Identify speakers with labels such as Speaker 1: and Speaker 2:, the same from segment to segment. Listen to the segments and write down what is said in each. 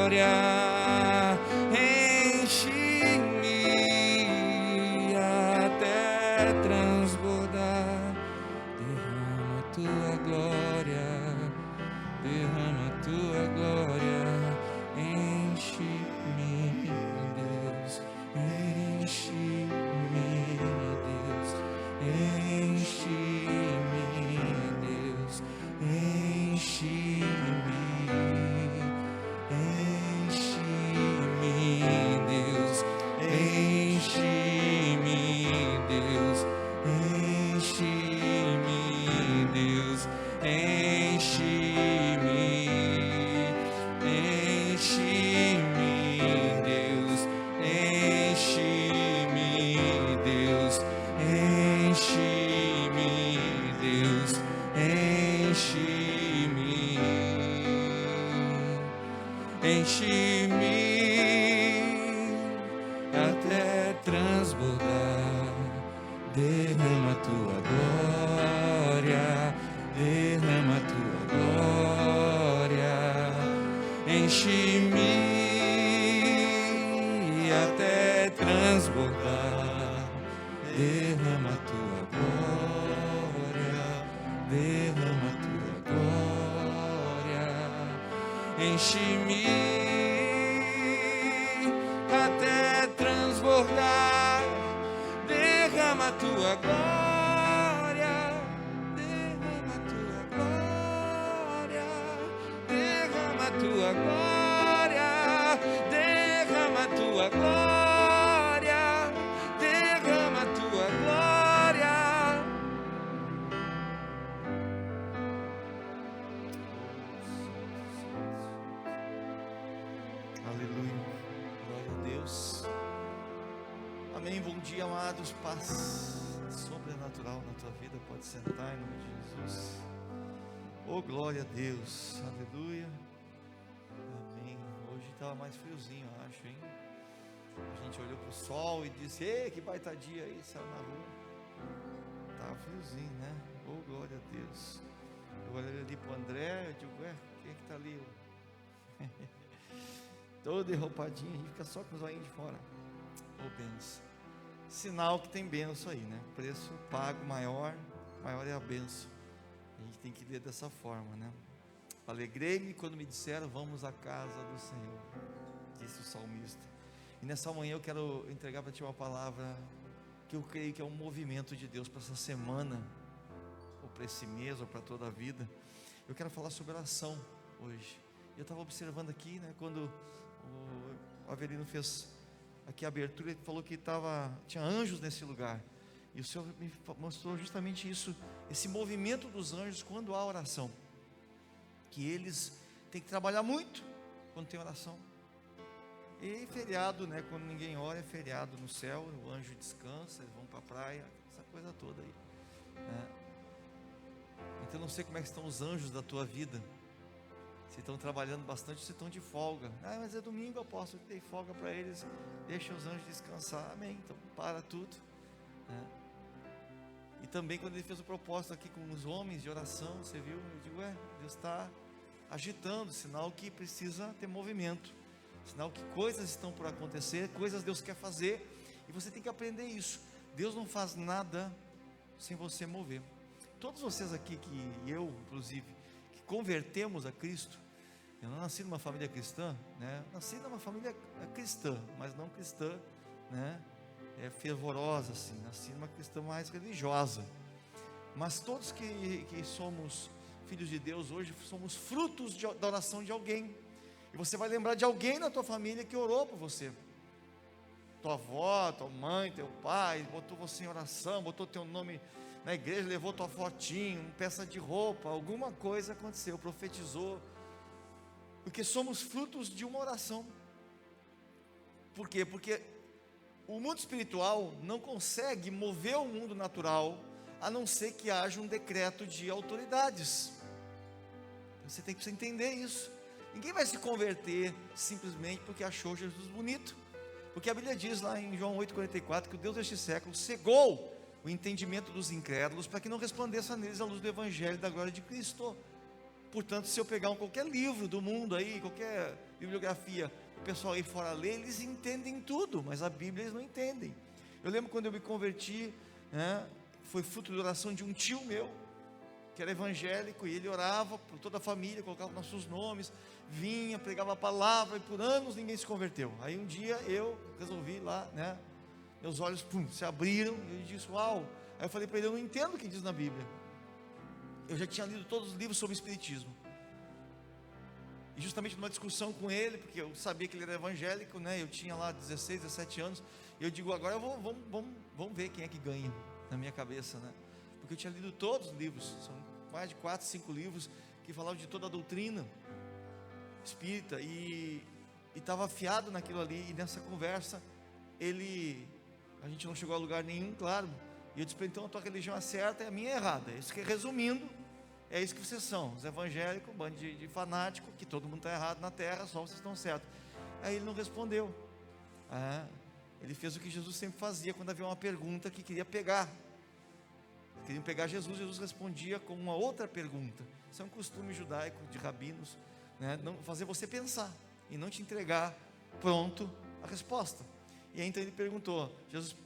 Speaker 1: glória, enche-me até transbordar. Derrama tua glória, derrama tua glória, enche-me, Deus, enche-me, Deus, enche-me, Deus, enche-me, enche-me, Deus, enche-me, Deus, enche-me, Deus, enche-me, enche-me, Deus, enche-me, Deus, enche-me, Deus, enche-me, até transbordar. Derrama tua glória, derrama tua glória, enche-me até transbordar. Derrama tua glória, derrama tua glória, enche-me até transbordar. Derrama tua glória, derrama tua glória, derrama tua glória, derrama tua glória, derrama tua glória.
Speaker 2: Aleluia, glória a Deus. Amém. Bom dia, amados. Paz sobrenatural na tua vida. Pode sentar em nome de Jesus. Oh, glória a Deus. Aleluia. Amém. Hoje estava mais friozinho, eu acho, hein? A gente olhou para o sol e disse: ei, que baita dia aí, saiu na rua. Estava friozinho, né? Oh, glória a Deus. Eu olhei ali para o André, eu digo: ué, quem é que está ali? Todo derroupadinho, a gente fica só com os olhinhos de fora. Oh, benção. Sinal que tem benção aí, né? Preço pago maior, maior é a benção. A gente tem que ler dessa forma, né? Alegrei-me quando me disseram: vamos à casa do Senhor, disse o salmista. E nessa manhã eu quero entregar para ti uma palavra que eu creio que é um movimento de Deus para essa semana, ou para esse mês, ou para toda a vida. Eu quero falar sobre oração hoje. Eu estava observando aqui, né, quando o Avelino fez aqui a abertura, ele falou que tinha anjos nesse lugar, e o Senhor me mostrou justamente isso, esse movimento dos anjos quando há oração, que eles têm que trabalhar muito quando tem oração. E feriado, né, quando ninguém ora, é feriado no céu, o anjo descansa, eles vão para a praia, essa coisa toda aí, né? Então eu não sei como é que estão os anjos da tua vida, se estão trabalhando bastante, se estão de folga. Ah, mas é domingo, apóstolo, dei folga para eles, deixa os anjos descansar. Amém. Então para tudo, né? E também quando ele fez o propósito aqui com os homens de oração, você viu? Eu digo: Deus está agitando, sinal que precisa ter movimento, sinal que coisas estão por acontecer, coisas Deus quer fazer, e você tem que aprender isso. Deus não faz nada sem você mover. Todos vocês aqui, e eu inclusive, que convertemos a Cristo, eu não nasci numa família cristã, né? Nasci numa família cristã, mas não cristã, né, fervorosa assim, nasci numa cristã mais religiosa, mas todos que somos filhos de Deus hoje, somos frutos da oração de alguém, e você vai lembrar de alguém na tua família que orou por você, tua avó, tua mãe, teu pai, botou você em oração, botou teu nome na igreja, levou tua fotinho, uma peça de roupa, alguma coisa aconteceu, profetizou, porque somos frutos de uma oração. Por quê? Porque o mundo espiritual não consegue mover o mundo natural, a não ser que haja um decreto de autoridades. Você tem que entender isso. Ninguém vai se converter simplesmente porque achou Jesus bonito, porque a Bíblia diz lá em João 8,44 que o Deus deste século cegou o entendimento dos incrédulos, para que não resplandeça neles a luz do Evangelho da glória de Cristo. Portanto, se eu pegar qualquer livro do mundo aí, qualquer bibliografia, o pessoal aí fora lê, eles entendem tudo, mas a Bíblia eles não entendem. Eu lembro quando eu me converti, né, foi fruto da oração de um tio meu, que era evangélico, e ele orava por toda a família, colocava nossos nomes, vinha, pregava a palavra, e por anos ninguém se converteu. Aí um dia eu resolvi lá, né, meus olhos se abriram, e eu disse, uau. Aí eu falei para ele, eu não entendo o que diz na Bíblia. Eu já tinha lido todos os livros sobre espiritismo, e justamente numa discussão com ele, porque eu sabia que ele era evangélico, né, eu tinha lá 16, 17 anos, e eu digo, agora vamos ver quem é que ganha, na minha cabeça, né, porque eu tinha lido todos os livros, são mais de 4, 5 livros, que falavam de toda a doutrina espírita, e estava afiado naquilo ali, e nessa conversa, a gente não chegou a lugar nenhum, claro, e eu disse, então a tua religião é certa e a minha é errada. Isso que, resumindo, é isso que vocês são, os evangélicos, um bando de fanático, que todo mundo está errado na terra, só vocês estão certos. Aí ele não respondeu. Ele fez o que Jesus sempre fazia quando havia uma pergunta que queria pegar. Queriam pegar Jesus, Jesus respondia com uma outra pergunta. Isso é um costume judaico de rabinos, né? Não fazer você pensar e não te entregar pronto a resposta. E aí então ele perguntou,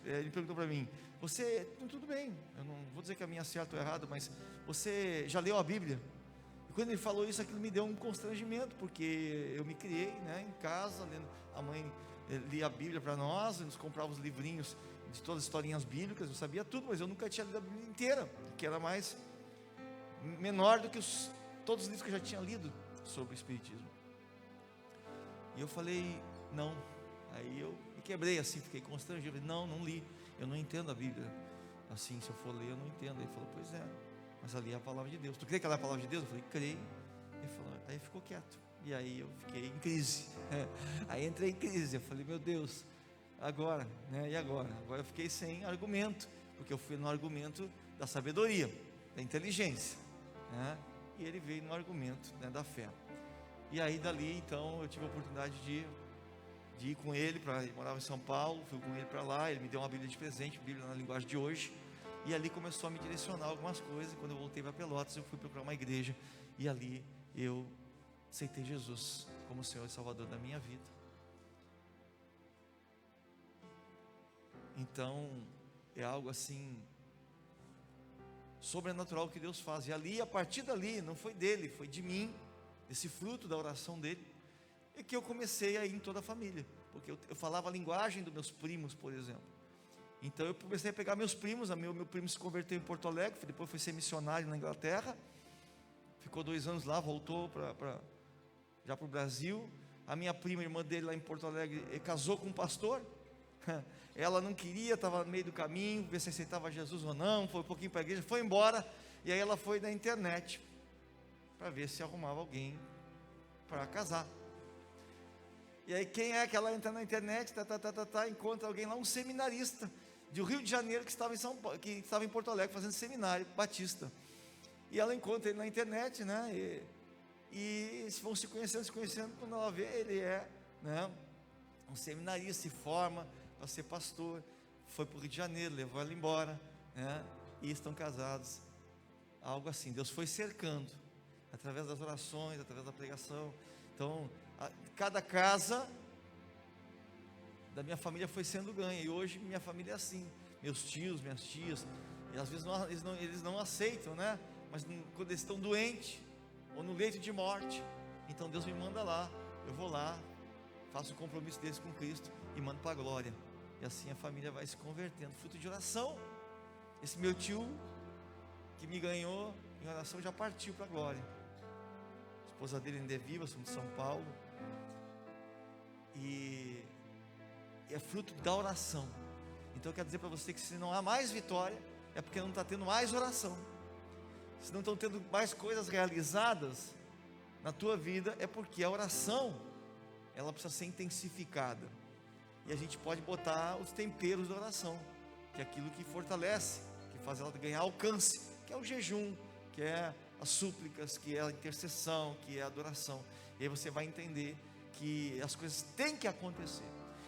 Speaker 2: ele perguntou para mim, tudo bem, eu não vou dizer que a minha é certa ou errada, mas você já leu a Bíblia? E quando ele falou isso, aquilo me deu um constrangimento, porque eu me criei, né, em casa, a mãe lia a Bíblia para nós, nos comprava os livrinhos de todas as historinhas bíblicas, eu sabia tudo, mas eu nunca tinha lido a Bíblia inteira, que era menor do que todos os livros que eu já tinha lido sobre o Espiritismo. E eu falei, não. Aí eu me quebrei assim, fiquei constrangido, falei, não li, eu não entendo a Bíblia assim, se eu for ler eu não entendo. Ele falou, pois é, mas ali é a palavra de Deus. Tu crê que ela é a palavra de Deus? Eu falei, creio. Ele falou, aí ficou quieto, e aí eu fiquei em crise, aí entrei em crise, eu falei, meu Deus, agora, né? E agora? Agora eu fiquei sem argumento, porque eu fui no argumento da sabedoria, da inteligência, né? E ele veio no argumento, né, da fé. E aí dali então eu tive a oportunidade de ir com ele, ele morava em São Paulo, fui com ele para lá, ele me deu uma Bíblia de presente, Bíblia na linguagem de hoje, e ali começou a me direcionar algumas coisas. E quando eu voltei para Pelotas, eu fui procurar uma igreja, e ali eu aceitei Jesus como Senhor e Salvador da minha vida. Então é algo assim sobrenatural que Deus faz, e ali, a partir dali, não foi dele, foi de mim, desse fruto da oração dele, é que eu comecei a ir em toda a família, porque eu falava a linguagem dos meus primos, por exemplo. Então eu comecei a pegar meus primos, meu primo se converteu em Porto Alegre, depois foi ser missionário na Inglaterra, ficou 2 anos lá, voltou já para o Brasil. A minha prima, irmã dele lá em Porto Alegre, casou com um pastor, ela não queria, estava no meio do caminho, ver se aceitava Jesus ou não, foi um pouquinho para a igreja, foi embora, e aí ela foi na internet, para ver se arrumava alguém para casar. E aí quem é que ela entra na internet, encontra alguém lá, um seminarista do Rio de Janeiro, que estava em Porto Alegre fazendo seminário batista, e ela encontra ele na internet, né, e vão se conhecendo, quando ela vê, ele é, né, um seminarista, se forma para ser pastor, foi para o Rio de Janeiro, levou ela embora, né, e estão casados, algo assim. Deus foi cercando, através das orações, através da pregação. Então, cada casa da minha família foi sendo ganha, e hoje minha família é assim, meus tios, minhas tias, e às vezes eles não aceitam, né, mas quando eles estão doentes, ou no leito de morte, então Deus me manda lá, eu vou lá, faço um compromisso deles com Cristo, e mando para a glória, e assim a família vai se convertendo, fruto de oração. Esse meu tio, que me ganhou em oração, já partiu para a glória. A esposa dele ainda é viva, somos de São Paulo, e é fruto da oração. Então eu quero dizer para você que se não há mais vitória, é porque não está tendo mais oração. Se não estão tendo mais coisas realizadas na tua vida, é porque a oração, ela precisa ser intensificada, e a gente pode botar os temperos da oração, que é aquilo que fortalece, que faz ela ganhar alcance, que é o jejum, que é as súplicas, que é a intercessão, que é a adoração. E aí você vai entender que as coisas têm que acontecer,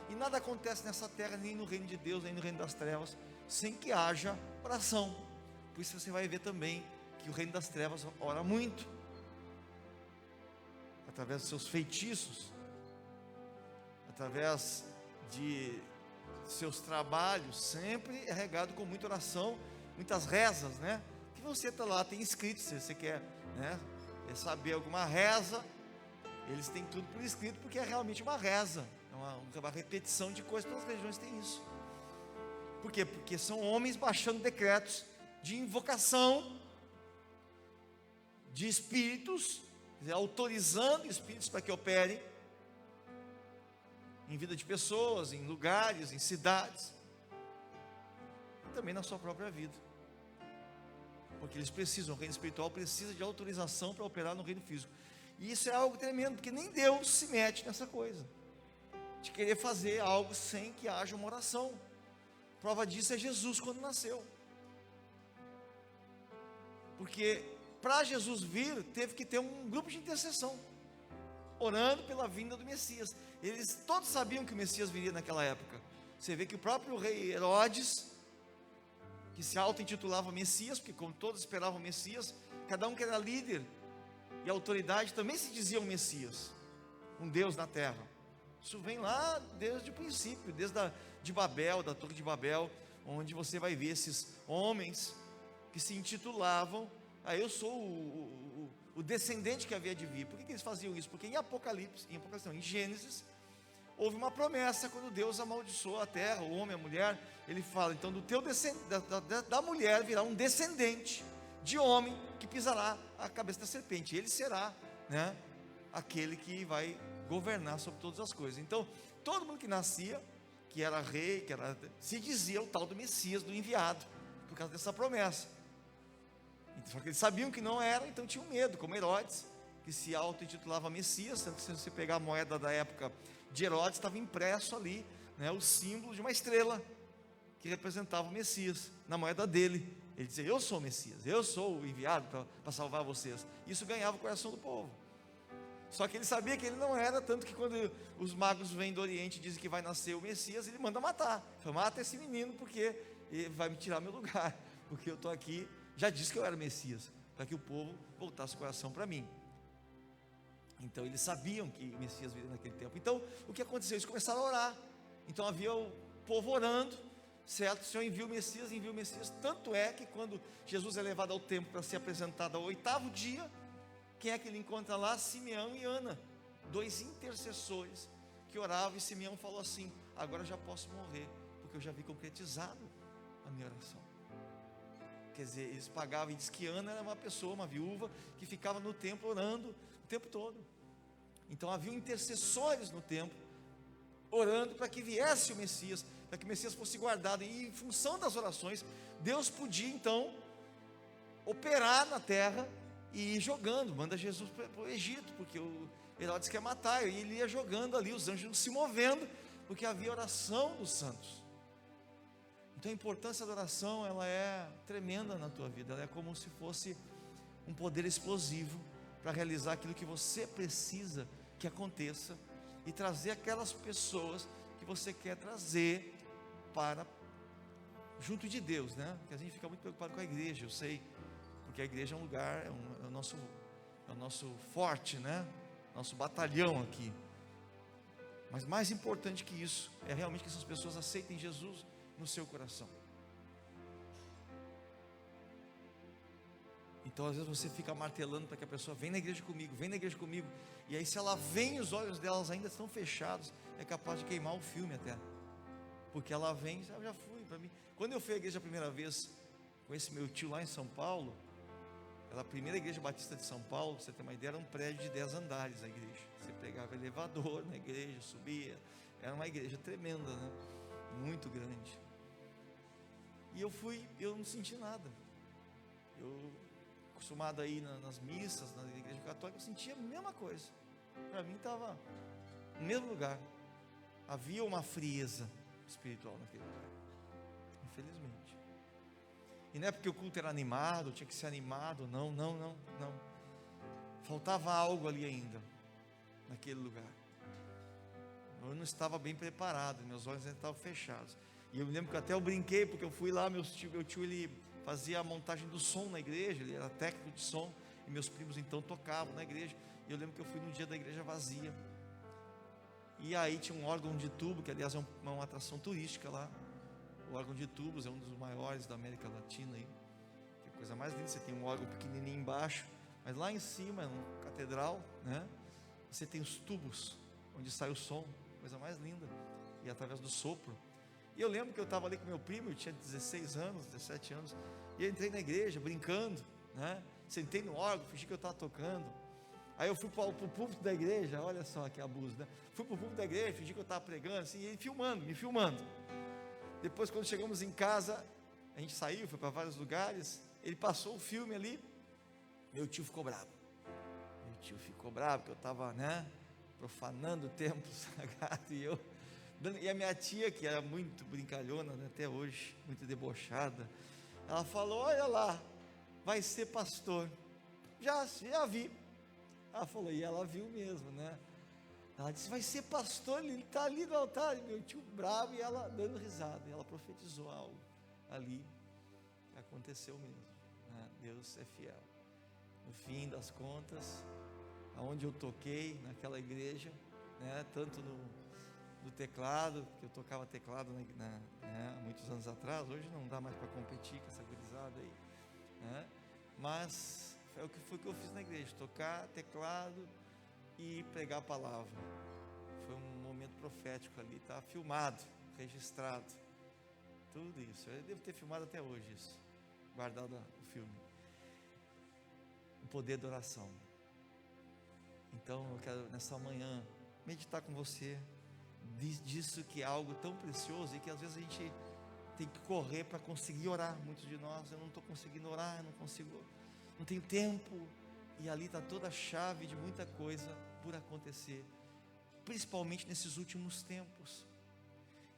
Speaker 2: e nada acontece nessa terra, nem no reino de Deus, nem no reino das trevas, sem que haja oração. Por isso você vai ver também que o reino das trevas ora muito, através dos seus feitiços, através de seus trabalhos, sempre é regado com muita oração, muitas rezas, né? Que você está lá, tem escrito, se você quer, né, saber alguma reza, eles têm tudo por escrito, porque é realmente uma reza, é uma repetição de coisas. Todas as religiões têm isso. Por quê? Porque são homens baixando decretos de invocação de espíritos, quer dizer, autorizando espíritos para que operem em vida de pessoas, em lugares, em cidades, e também na sua própria vida, porque eles precisam, o reino espiritual precisa de autorização para operar no reino físico, e isso é algo tremendo, porque nem Deus se mete nessa coisa, de querer fazer algo sem que haja uma oração. Prova disso é Jesus quando nasceu, porque para Jesus vir, teve que ter um grupo de intercessão, orando pela vinda do Messias. Eles todos sabiam que o Messias viria naquela época. Você vê que o próprio rei Herodes, que se auto-intitulava Messias, porque como todos esperavam o Messias, cada um que era líder e autoridade também se dizia um Messias, um Deus na terra. Isso vem lá desde o princípio, de Babel, da Torre de Babel, onde você vai ver esses homens que se intitulavam, eu sou o descendente que havia de vir. Por que eles faziam isso? Porque em Apocalipse não, em Gênesis, houve uma promessa, quando Deus amaldiçoou a terra, o homem, a mulher, ele fala, então do teu da mulher virá um descendente de homem, que pisará a cabeça da serpente, ele será, né, aquele que vai governar sobre todas as coisas. Então, todo mundo que nascia, que era rei, se dizia o tal do Messias, do enviado, por causa dessa promessa. Só que eles sabiam que não era, então tinham medo, como Herodes, que se auto-intitulava Messias. Tanto que se você pegar a moeda da época de Herodes, estava impresso ali, né, o símbolo de uma estrela, que representava o Messias, na moeda dele. Ele dizia, eu sou o Messias, eu sou o enviado para salvar vocês. Isso ganhava o coração do povo. Só que ele sabia que ele não era, tanto que quando os magos vêm do Oriente e dizem que vai nascer o Messias, ele manda matar. Fala, mata esse menino, porque ele vai me tirar meu lugar, porque eu estou aqui. Já disse que eu era Messias, para que o povo voltasse o coração para mim. Então eles sabiam que o Messias viria naquele tempo. Então o que aconteceu? Eles começaram a orar. Então havia o povo orando, certo? O Senhor envia o Messias, tanto é que quando Jesus é levado ao templo para ser apresentado ao 8º dia, quem é que ele encontra lá? Simeão e Ana, 2 intercessores que oravam, e Simeão falou assim, agora eu já posso morrer, porque eu já vi concretizado a minha oração. Quer dizer, eles pagavam, e diz que Ana era uma pessoa, uma viúva, que ficava no templo orando o tempo todo. Então havia intercessores no templo, orando para que viesse o Messias, para que o Messias fosse guardado, e em função das orações, Deus podia então operar na terra, e ir jogando, manda Jesus para o Egito, porque o Herodes quer matar, e ele ia jogando ali, os anjos se movendo, porque havia oração dos santos. Então a importância da oração, ela é tremenda na tua vida, ela é como se fosse um poder explosivo, para realizar aquilo que você precisa que aconteça, e trazer aquelas pessoas que você quer trazer para junto de Deus, né? Porque a gente fica muito preocupado com a igreja, eu sei, porque a igreja é um lugar, é o nosso forte, né? Nosso batalhão aqui. Mas mais importante que isso, é realmente que essas pessoas aceitem Jesus no seu coração. Então às vezes você fica martelando para que a pessoa vem na igreja comigo, e aí se ela vem, os olhos delas ainda estão fechados, é capaz de queimar o filme até, porque ela vem, eu já fui, para mim, quando eu fui à igreja a primeira vez, com esse meu tio lá em São Paulo, a primeira igreja batista de São Paulo, você tem uma ideia, era um prédio de 10 andares a igreja, você pegava elevador na igreja, subia, era uma igreja tremenda, né? Muito grande, e eu fui, eu não senti nada, eu acostumado a ir nas missas, na igreja católica, eu sentia a mesma coisa, para mim estava no mesmo lugar, havia uma frieza espiritual naquele lugar, infelizmente. E não é porque o culto era animado, tinha que ser animado, não. Faltava algo ali ainda, naquele lugar. Eu não estava bem preparado, meus olhos ainda estavam fechados. E eu me lembro que até eu brinquei, porque eu fui lá, meu tio ele fazia a montagem do som na igreja, ele era técnico de som. e meus primos então tocavam na igreja, e eu lembro que eu fui num dia da igreja vazia, e aí tinha um órgão de tubo, que aliás é uma atração turística lá. O órgão de tubos é um dos maiores da América Latina aí, que é a coisa mais linda. Você tem um órgão pequenininho embaixo, mas lá em cima é uma catedral, né? Você tem os tubos onde sai o som, coisa mais linda, e através do sopro. E eu lembro que eu estava ali com meu primo, eu tinha 16 anos, 17 anos, e eu entrei na igreja brincando, né? Sentei no órgão, fingi que eu estava tocando. Aí eu fui para o púlpito da igreja, olha só que abuso, né? Fui para o púlpito da igreja, fingi que eu estava pregando, assim, e ele filmando, me filmando. Depois, quando chegamos em casa, a gente saiu, foi para vários lugares, ele passou o filme ali, meu tio ficou bravo. Meu tio ficou bravo, porque eu estava, né, profanando o templo sagrado, e a minha tia, que era muito brincalhona, né, até hoje, muito debochada, ela falou: olha lá, vai ser pastor. Já vi. Ela falou, e ela viu mesmo, né? Ela disse: vai ser pastor, ele está ali no altar. E meu tio bravo, e ela dando risada, e ela profetizou algo ali, que aconteceu mesmo, né? Deus é fiel. No fim das contas, aonde eu toquei naquela igreja, né, tanto no teclado, que eu tocava teclado há muitos anos atrás, hoje não dá mais para competir com essa gurizada aí, né? Mas foi o que eu fiz na igreja, tocar teclado e pregar a palavra. Foi um momento profético ali, está filmado, registrado, tudo isso. Eu devo ter filmado até hoje isso, guardado o filme. O poder da oração. Então eu quero nessa manhã meditar com você disso, que é algo tão precioso e que às vezes a gente tem que correr para conseguir orar. Muitos de nós, eu não estou conseguindo orar, não tenho tempo, e ali está toda a chave de muita coisa por acontecer, principalmente nesses últimos tempos.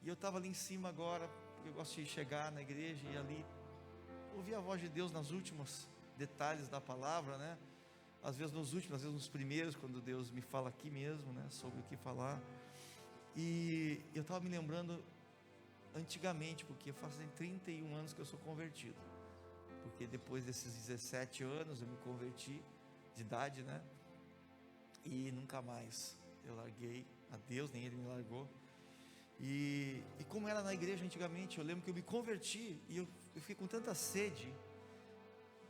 Speaker 2: E eu estava ali em cima agora, porque eu gosto de chegar na igreja e ali ouvir a voz de Deus nos últimos detalhes da palavra, né? Às vezes nos últimos, às vezes nos primeiros, quando Deus me fala aqui mesmo, né, sobre o que falar. E eu estava me lembrando antigamente, porque fazem 31 anos que eu sou convertido, porque depois desses 17 anos eu me converti de idade, né, e nunca mais eu larguei a Deus, nem Ele me largou. E como era na igreja antigamente, eu lembro que eu me converti e eu fiquei com tanta sede,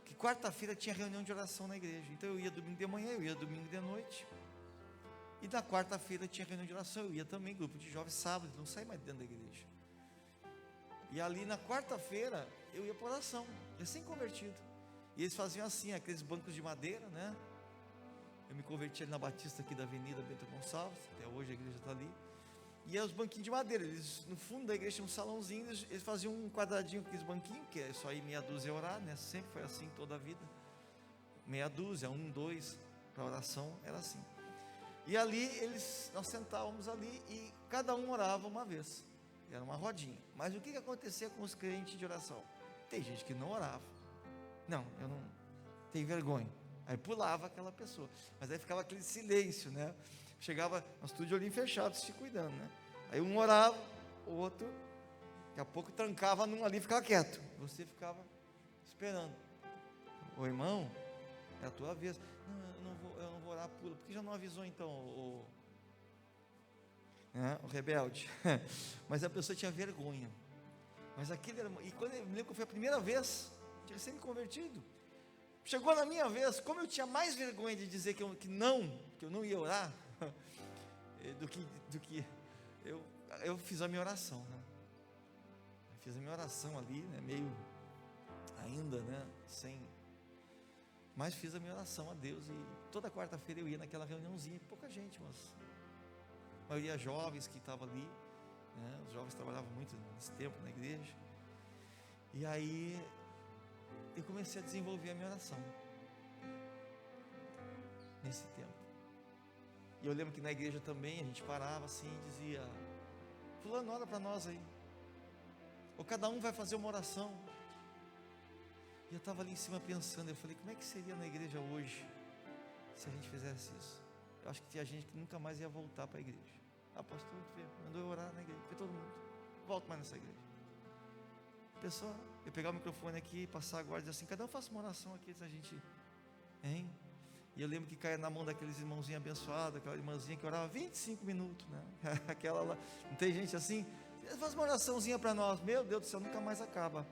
Speaker 2: que quarta-feira tinha reunião de oração na igreja. Então eu ia domingo de manhã, eu ia domingo de noite, e na quarta-feira tinha reunião de oração, eu ia também, grupo de jovens, sábado, não saí mais dentro da igreja. E ali na quarta-feira eu ia para oração, recém-convertido, e eles faziam assim, aqueles bancos de madeira, né? Eu me converti ali na Batista, aqui da Avenida Bento Gonçalves, até hoje a igreja está ali. E os banquinhos de madeira, eles, no fundo da igreja tinha um salãozinho, eles faziam um quadradinho com aqueles banquinhos, que é só ir meia dúzia orar, né? Sempre foi assim toda a vida, meia dúzia, 1, 2, para oração era assim. E ali nós sentávamos ali e cada um orava uma vez, era uma rodinha. Mas o que acontecia com os crentes de oração? Tem gente que não orava, não, eu não tenho vergonha, aí pulava aquela pessoa, mas aí ficava aquele silêncio, né? Chegava, nós tudo de olhinho fechado, se cuidando, né? Aí um orava, o outro, daqui a pouco trancava num ali e ficava quieto. Você ficava esperando. Ô irmão, é a tua vez. Não, eu não vou orar, pula. Por que já não avisou então o rebelde? Mas a pessoa tinha vergonha. Mas aquele era. E quando eu me lembro que foi a primeira vez, tinha recém convertido. Chegou na minha vez, como eu tinha mais vergonha de dizer que eu não ia orar, do que eu fiz a minha oração, né? Eu fiz a minha oração ali, né? Meio ainda, né? Mas fiz a minha oração a Deus, e toda quarta-feira eu ia naquela reuniãozinha, pouca gente, mas a maioria jovens que estavam ali, né? Os jovens trabalhavam muito nesse tempo na igreja, e aí eu comecei a desenvolver a minha oração nesse tempo. E eu lembro que na igreja também a gente parava assim e dizia: fulano, ora para nós aí, ou cada um vai fazer uma oração. E eu estava ali em cima pensando, eu falei: como é que seria na igreja hoje se a gente fizesse isso? Eu acho que tinha gente que nunca mais ia voltar para a igreja. Pastor mandou eu orar na igreja, foi todo mundo, volto mais nessa igreja. Pessoal, eu pegar o microfone aqui, passar agora e dizer assim: cada um faça uma oração aqui, a gente Hein? E eu lembro que caía na mão daqueles irmãozinhos abençoados, aquela irmãzinha que orava 25 minutos, né? Aquela lá, não tem gente assim? Faz uma oraçãozinha para nós, meu Deus do céu, nunca mais acaba,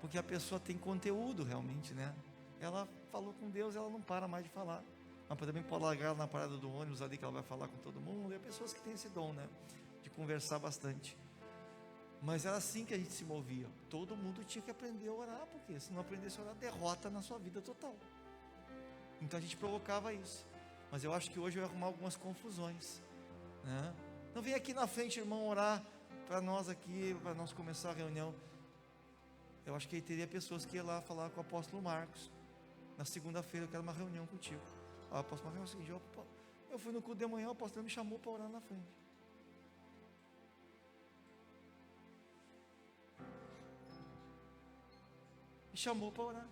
Speaker 2: porque a pessoa tem conteúdo realmente, né? Ela falou com Deus, ela não para mais de falar, mas também pode largar ela na parada do ônibus ali, que ela vai falar com todo mundo. E há pessoas que têm esse dom, né? De conversar bastante. Mas era assim que a gente se movia, todo mundo tinha que aprender a orar, porque se não aprendesse a orar, derrota na sua vida total. Então a gente provocava isso. Mas eu acho que hoje eu ia arrumar algumas confusões, né? Não vem aqui na frente, irmão, orar para nós aqui, para nós começar a reunião. Eu acho que aí teria pessoas que iam lá falar com o apóstolo Marcos. Na segunda-feira eu quero uma reunião contigo. O apóstolo Marcos é o seguinte: eu fui no culto de manhã, o apóstolo me chamou para orar na frente. Me chamou para orar.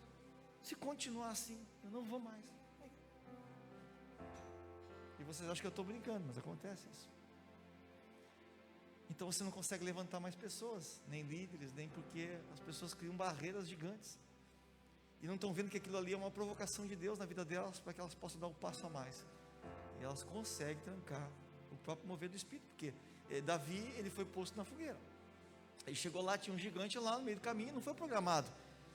Speaker 2: Se continuar assim, eu não vou mais. E vocês acham que eu estou brincando, mas acontece isso. Então você não consegue levantar mais pessoas, nem líderes, nem porque as pessoas criam barreiras gigantes. E não estão vendo que aquilo ali é uma provocação de Deus na vida delas, para que elas possam dar um passo a mais. E elas conseguem trancar o próprio mover do Espírito, porque Davi, ele foi posto na fogueira. Ele chegou lá, tinha um gigante lá no meio do caminho, não foi programado.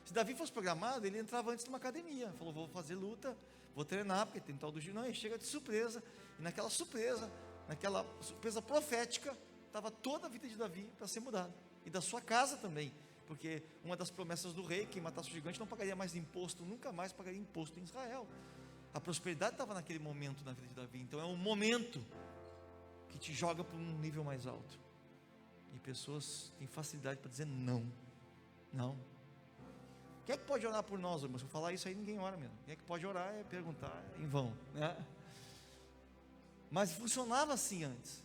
Speaker 2: Se Davi fosse programado, ele entrava antes de uma academia, falou: vou fazer luta, vou treinar, porque tem tal do gigante. Não, ele chega de surpresa, e naquela surpresa profética, estava toda a vida de Davi para ser mudada, e da sua casa também, porque uma das promessas do rei, quem matasse o gigante não pagaria mais imposto, nunca mais pagaria imposto em Israel. A prosperidade estava naquele momento na vida de Davi. Então é um momento que te joga para um nível mais alto, e pessoas têm facilidade para dizer não. Quem é que pode orar por nós, irmãos? Se eu falar isso aí, ninguém ora mesmo. Quem é que pode orar é perguntar em vão, né? Mas funcionava assim antes.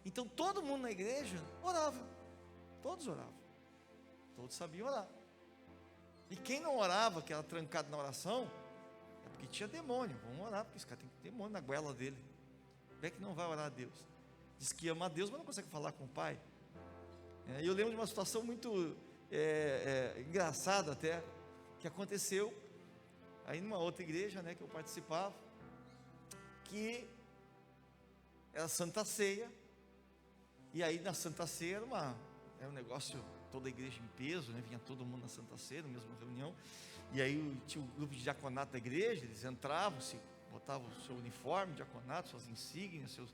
Speaker 2: Então todo mundo na igreja orava, todos oravam, todos sabiam orar. E quem não orava, que era trancado na oração, é porque tinha demônio. Vamos orar, porque esse cara tem demônio na goela dele. Como é que não vai orar a Deus? Diz que ama a Deus, mas não consegue falar com o Pai. E eu lembro de uma situação muito engraçada até, que aconteceu aí numa outra igreja, né, que eu participava, que era Santa Ceia. E aí na Santa Ceia era um negócio, toda a igreja em peso, né? Vinha todo mundo na Santa Ceia, na mesma reunião. E aí tinha o grupo de diaconato da igreja, eles entravam, botavam o seu uniforme de diaconato, suas insígnias, seus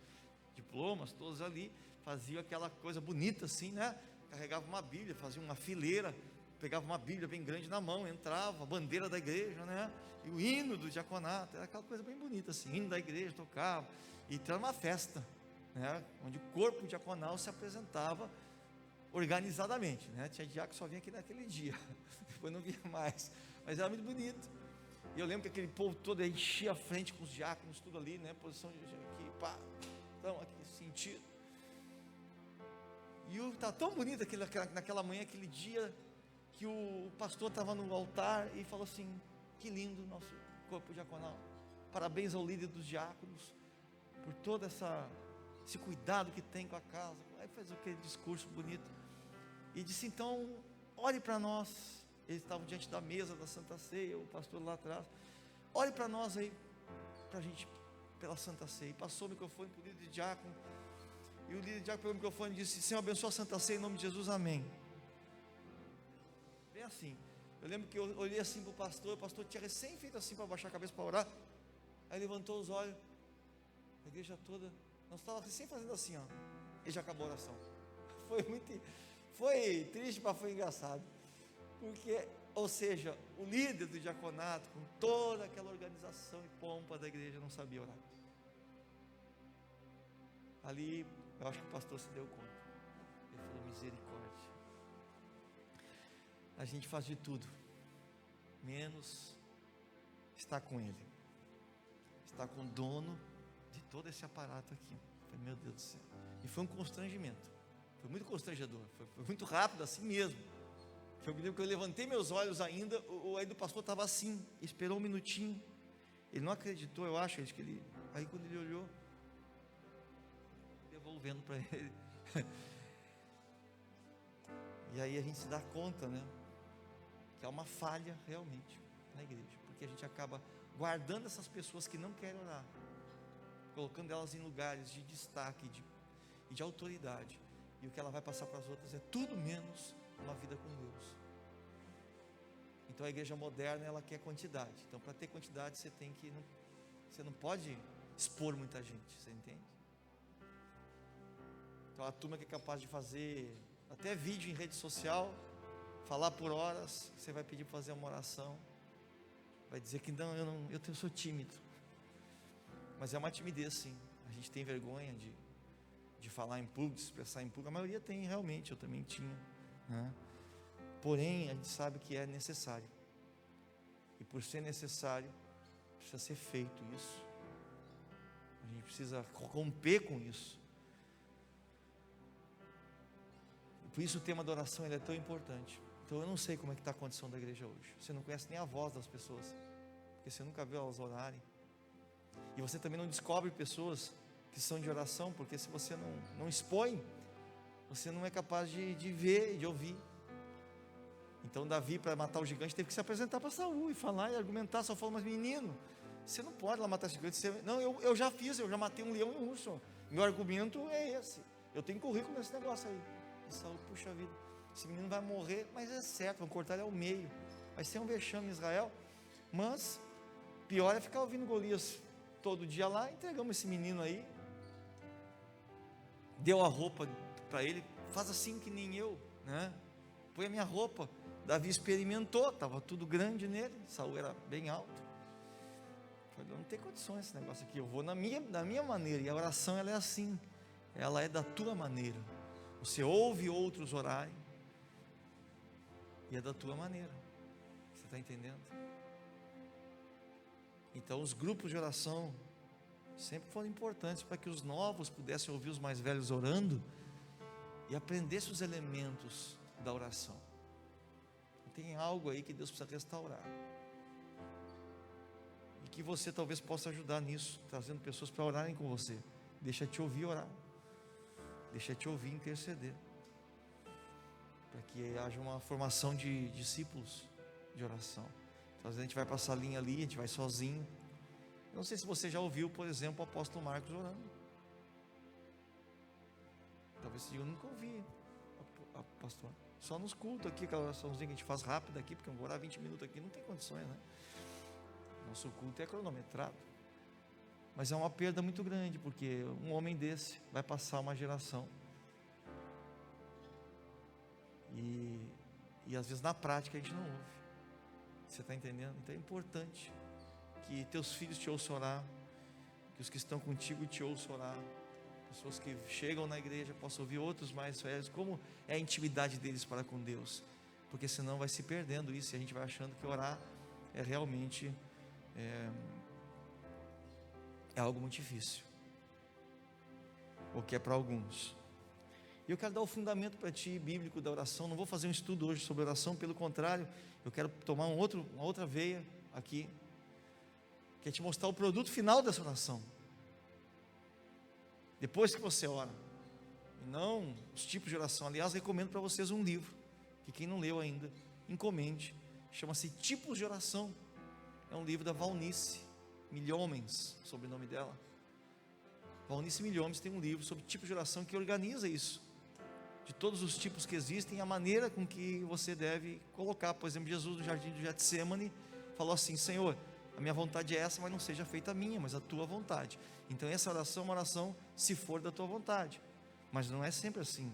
Speaker 2: diplomas, todos ali, faziam aquela coisa bonita assim, né? Carregavam uma Bíblia, faziam uma fileira, pegavam uma Bíblia bem grande na mão, entrava, a bandeira da igreja, né? E o hino do diaconato, era aquela coisa bem bonita assim, hino da igreja, tocava, e era uma festa, né? Onde o corpo diaconal se apresentava organizadamente, né? Tinha diácono que só vinha aqui naquele dia, depois não vinha mais, mas era muito bonito. E eu lembro que aquele povo todo enchia a frente com os diáconos, tudo ali, né? Posição de aqui, pá, então aqui, sentido. E estava tão bonito naquela manhã, aquele dia, que o pastor estava no altar e falou assim: que lindo o nosso corpo diaconal, parabéns ao líder dos diáconos, por todo esse cuidado que tem com a casa. Aí fez aquele discurso bonito, e disse: então, ore para nós. Eles estavam diante da mesa da Santa Ceia, o pastor lá atrás: ore para nós aí, para a gente, pela Santa Ceia. E passou o microfone para o líder de diácono, e o líder de diácono pegou o microfone e disse: Senhor, abençoa a Santa Ceia em nome de Jesus, amém. Bem assim. Eu lembro que eu olhei assim para o pastor tinha recém feito assim para baixar a cabeça para orar. Aí levantou os olhos, a igreja toda, nós estávamos recém fazendo assim, ó, e já acabou a oração. Foi triste, mas foi engraçado, porque, ou seja, o líder do diaconato, com toda aquela organização e pompa da igreja, não sabia orar. Ali, eu acho que o pastor se deu conta. Ele falou: misericórdia. A gente faz de tudo, menos estar com Ele, estar com o dono de todo esse aparato aqui. Eu falei: meu Deus do céu. E foi um constrangimento, foi muito constrangedor, foi muito rápido assim mesmo. Eu me lembro que eu levantei meus olhos ainda, aí do pastor estava assim, esperou um minutinho, ele não acreditou, eu acho, que ele, aí quando ele olhou, devolvendo para ele. E aí a gente se dá conta, né, que há uma falha realmente na igreja, porque a gente acaba guardando essas pessoas que não querem orar, colocando elas em lugares de destaque e de autoridade, e o que ela vai passar para as outras é tudo menos uma vida com Deus. Então a igreja moderna, ela quer quantidade. Então, para ter quantidade, você não pode expor muita gente, você entende? Então a turma que é capaz de fazer até vídeo em rede social, falar por horas, você vai pedir para fazer uma oração, vai dizer que eu sou tímido. Mas é uma timidez, sim. A gente tem vergonha de falar em público, de expressar em público. A maioria tem realmente, eu também tinha, né? Porém, a gente sabe que é necessário. E por ser necessário, precisa ser feito isso. A gente precisa romper com isso. E por isso o tema da oração ele é tão importante. Então eu não sei como é que está a condição da igreja hoje. Você não conhece nem a voz das pessoas, porque você nunca viu elas orarem. E você também não descobre pessoas que são de oração, porque se você não expõe, você não é capaz de ver, de ouvir. Então Davi, para matar o gigante, teve que se apresentar para Saul e falar e argumentar. Só falou: mas menino, você não pode lá matar esse gigante. Não, eu já fiz, eu já matei um leão e um urso. Meu argumento é esse. Eu tenho currículo nesse negócio aí. E Saul, puxa vida, esse menino vai morrer, mas é certo, vão cortar ele ao meio. Vai ser um vexame em Israel. Mas pior é ficar ouvindo Golias todo dia lá. Entregamos esse menino aí, deu a roupa para ele, faz assim que nem eu, né? Põe a minha roupa. Davi experimentou, estava tudo grande nele, Saul era bem alto. Falei: não tem condições esse negócio aqui, eu vou da minha maneira. E a oração, ela é assim, ela é da tua maneira. Você ouve outros orarem, e é da tua maneira. Você está entendendo? Então os grupos de oração sempre foram importantes para que os novos pudessem ouvir os mais velhos orando e aprendessem os elementos da oração. Tem algo aí que Deus precisa restaurar, e que você talvez possa ajudar nisso, trazendo pessoas para orarem com você. Deixa te ouvir orar, deixa te ouvir interceder, para que haja uma formação de discípulos de oração. Então às vezes a gente vai para a salinha ali, a gente vai sozinho. Eu não sei se você já ouviu, por exemplo, o apóstolo Marcos orando. Talvez você diga: eu nunca ouvi, pastor. Só nos cultos aqui, aquela oraçãozinha que a gente faz rápida aqui, porque eu vou orar 20 minutos aqui, não tem condições, né? Nosso culto é cronometrado. Mas é uma perda muito grande, porque um homem desse vai passar uma geração. E às vezes na prática a gente não ouve. Você está entendendo? Então é importante que teus filhos te ouçam orar, que os que estão contigo te ouçam orar. Pessoas que chegam na igreja possam ouvir outros mais velhos, como é a intimidade deles para com Deus, porque senão vai se perdendo isso, e a gente vai achando que orar é realmente é algo muito difícil, ou que é para alguns. E eu quero dar o fundamento para ti, bíblico, da oração. Não vou fazer um estudo hoje sobre oração, pelo contrário, eu quero tomar uma outra veia aqui, que é te mostrar o produto final dessa oração. Depois que você ora, e não os tipos de oração. Aliás, recomendo para vocês um livro, que quem não leu ainda, encomende, chama-se Tipos de Oração. É um livro da Valnice Milhomens, sobrenome dela. Valnice Milhomens tem um livro sobre tipos de oração que organiza isso, de todos os tipos que existem, a maneira com que você deve colocar. Por exemplo, Jesus no jardim do Getsemane falou assim: Senhor, a minha vontade é essa, mas não seja feita a minha, mas a tua vontade. Então essa oração é uma oração se for da tua vontade, mas não é sempre assim.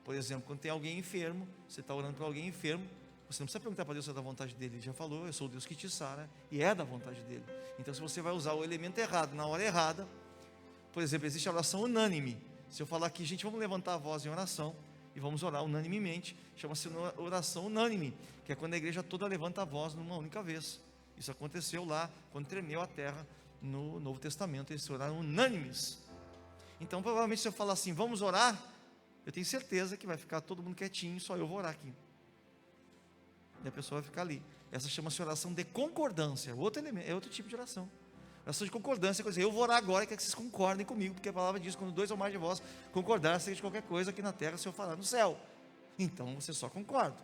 Speaker 2: Por exemplo, quando tem alguém enfermo, você está orando para alguém enfermo, você não precisa perguntar para Deus se é da vontade dele. Ele já falou: eu sou o Deus que te sara, e é da vontade dele. Então se você vai usar o elemento errado na hora errada, por exemplo, existe a oração unânime. Se eu falar aqui: gente, vamos levantar a voz em oração e vamos orar unanimemente, chama-se oração unânime, que é quando a igreja toda levanta a voz numa única vez. Isso aconteceu lá quando tremeu a terra no Novo Testamento. Eles oraram unânimes. Então provavelmente, se eu falar assim: vamos orar, eu tenho certeza que vai ficar todo mundo quietinho, só eu vou orar aqui, e a pessoa vai ficar ali. Essa chama-se oração de concordância, outro elemento, é outro tipo de oração. Oração de concordância, quer dizer, eu vou orar agora, quer que vocês concordem comigo, porque a palavra diz: quando dois ou mais de vós concordar acerca de qualquer coisa aqui na terra, o Senhor falar no céu. Então você só concorda,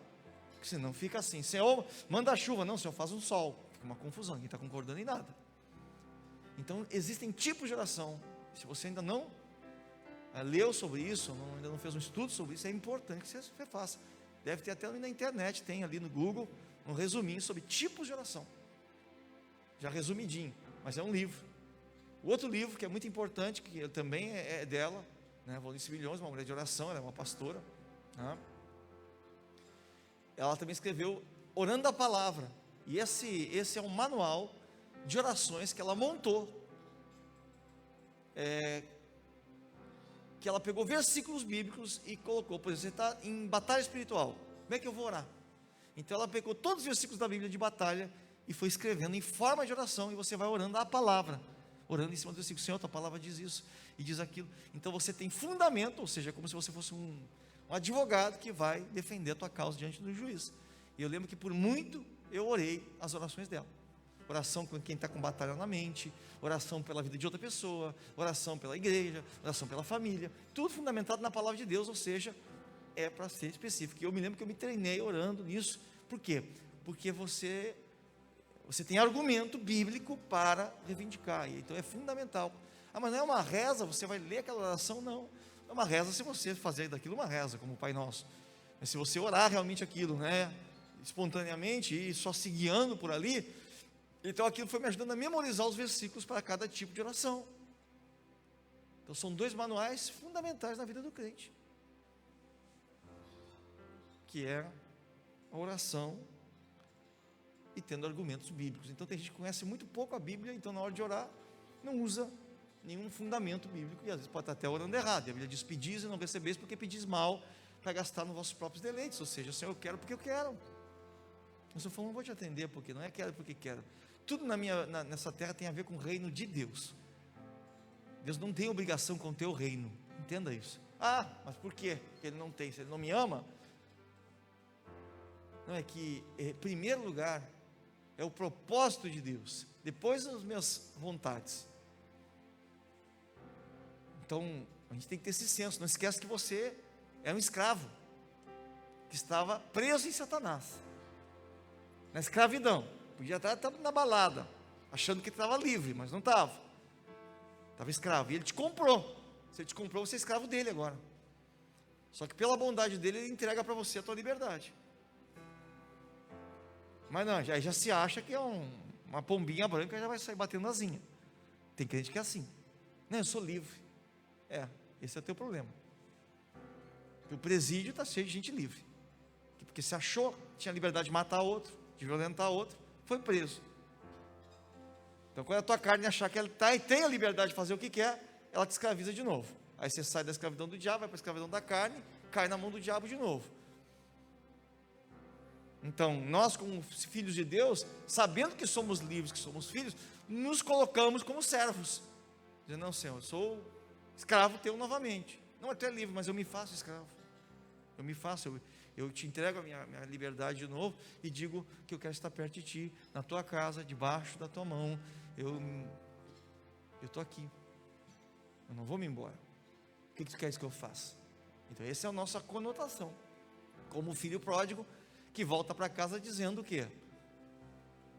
Speaker 2: porque senão fica assim: Senhor, manda a chuva. Não, Senhor, faz um sol. Fica uma confusão, ninguém está concordando em nada. Então existem tipos de oração. Se você ainda não leu sobre isso, ainda não fez um estudo sobre isso, é importante que você faça. Deve ter até ali na internet, tem ali no Google um resuminho sobre tipos de oração, já resumidinho, mas é um livro. O outro livro que é muito importante, que também é dela, né, Valnice Milhões, uma mulher de oração, ela é uma pastora, né? Ela também escreveu Orando a Palavra, e esse é um manual de orações que ela montou, que ela pegou versículos bíblicos e colocou. Por exemplo, você está em batalha espiritual, como é que eu vou orar? Então ela pegou todos os versículos da Bíblia de batalha e foi escrevendo em forma de oração, e você vai orando a palavra, orando em cima do versículo. Senhor, tua palavra diz isso e diz aquilo. Então você tem fundamento, ou seja, como se você fosse um advogado que vai defender a tua causa diante do juiz. E eu lembro que por muito eu orei as orações dela. Oração com quem está com batalha na mente, oração pela vida de outra pessoa, oração pela igreja, oração pela família, tudo fundamentado na palavra de Deus, ou seja, é para ser específico. E eu me lembro que eu me treinei orando nisso. Por quê? Porque você tem argumento bíblico para reivindicar, então é fundamental. Mas não é uma reza, você vai ler aquela oração? Não, é uma reza se você fazer daquilo uma reza, como o Pai Nosso. Mas se você orar realmente aquilo, né, espontaneamente, e só se guiando por ali, então aquilo foi me ajudando a memorizar os versículos para cada tipo de oração. Então são dois manuais fundamentais na vida do crente, que é a oração e tendo argumentos bíblicos. Então tem gente que conhece muito pouco a Bíblia, então na hora de orar não usa nenhum fundamento bíblico, e às vezes pode estar até orando errado. E a Bíblia diz: pedis e não recebeis, porque pedis mal, para gastar nos vossos próprios deleites. Ou seja, Senhor, eu quero porque eu quero. O Senhor falou: não vou te atender porque não é quero porque quero. Tudo nessa terra tem a ver com o reino de Deus. Deus não tem obrigação com o teu reino, entenda isso. Mas por quê? Porque Ele não tem, se Ele não me ama? Não, é que em primeiro lugar é o propósito de Deus, depois as minhas vontades. Então a gente tem que ter esse senso. Não esquece que você é um escravo que estava preso em Satanás, na escravidão. Podia estar na balada, achando que estava livre, mas não estava. Estava escravo, e Ele te comprou. Se Ele te comprou, você é escravo dele agora. Só que pela bondade dele, Ele entrega para você a tua liberdade. Mas não, já se acha que é uma pombinha branca, já vai sair batendo asinha. Tem crente que é assim: não, eu sou livre. Esse é o teu problema. O presídio está cheio de gente livre, porque se achou que tinha liberdade de matar outro, de violentar outro, foi preso. Então quando a tua carne achar que ela tem a liberdade de fazer o que quer, ela te escraviza de novo. Aí você sai da escravidão do diabo, vai para a escravidão da carne, cai na mão do diabo de novo. Então nós, como filhos de Deus, sabendo que somos livres, que somos filhos, nos colocamos como servos, dizendo: não, Senhor, eu sou escravo teu novamente. Não, tu é livre, mas eu me faço escravo. Eu te entrego a minha liberdade de novo, e digo que eu quero estar perto de ti, na tua casa, debaixo da tua mão. Eu estou aqui, eu não vou me embora. O que tu queres que eu faça? Então essa é a nossa conotação, como o filho pródigo que volta para casa dizendo o quê?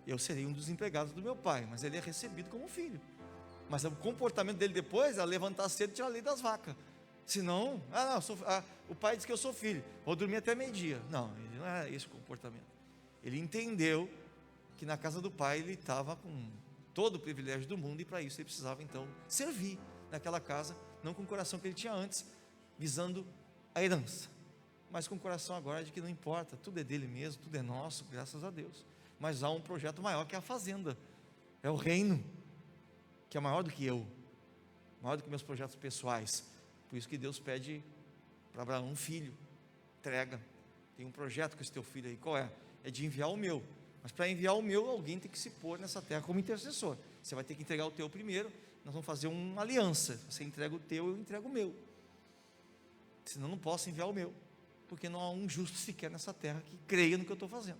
Speaker 2: Eu serei um dos empregados do meu pai, mas ele é recebido como filho. Mas o comportamento dele depois é levantar cedo e tirar a lei das vacas. Senão, o pai diz que eu sou filho, vou dormir até meio-dia. Não, ele não é esse o comportamento. Ele entendeu que na casa do pai ele estava com todo o privilégio do mundo, e para isso ele precisava então servir naquela casa, não com o coração que ele tinha antes, visando a herança, mas com o coração agora de que não importa, tudo é dele mesmo, tudo é nosso, graças a Deus. Mas há um projeto maior, que é a fazenda, é o reino, que é maior do que eu, maior do que meus projetos pessoais. Por isso que Deus pede para Abraão um filho, entrega. Tem um projeto com esse teu filho aí, qual é? É de enviar o meu. Mas para enviar o meu, alguém tem que se pôr nessa terra como intercessor. Você vai ter que entregar o teu primeiro, nós vamos fazer uma aliança. Você entrega o teu, eu entrego o meu. Senão não posso enviar o meu, porque não há um justo sequer nessa terra que creia no que eu estou fazendo.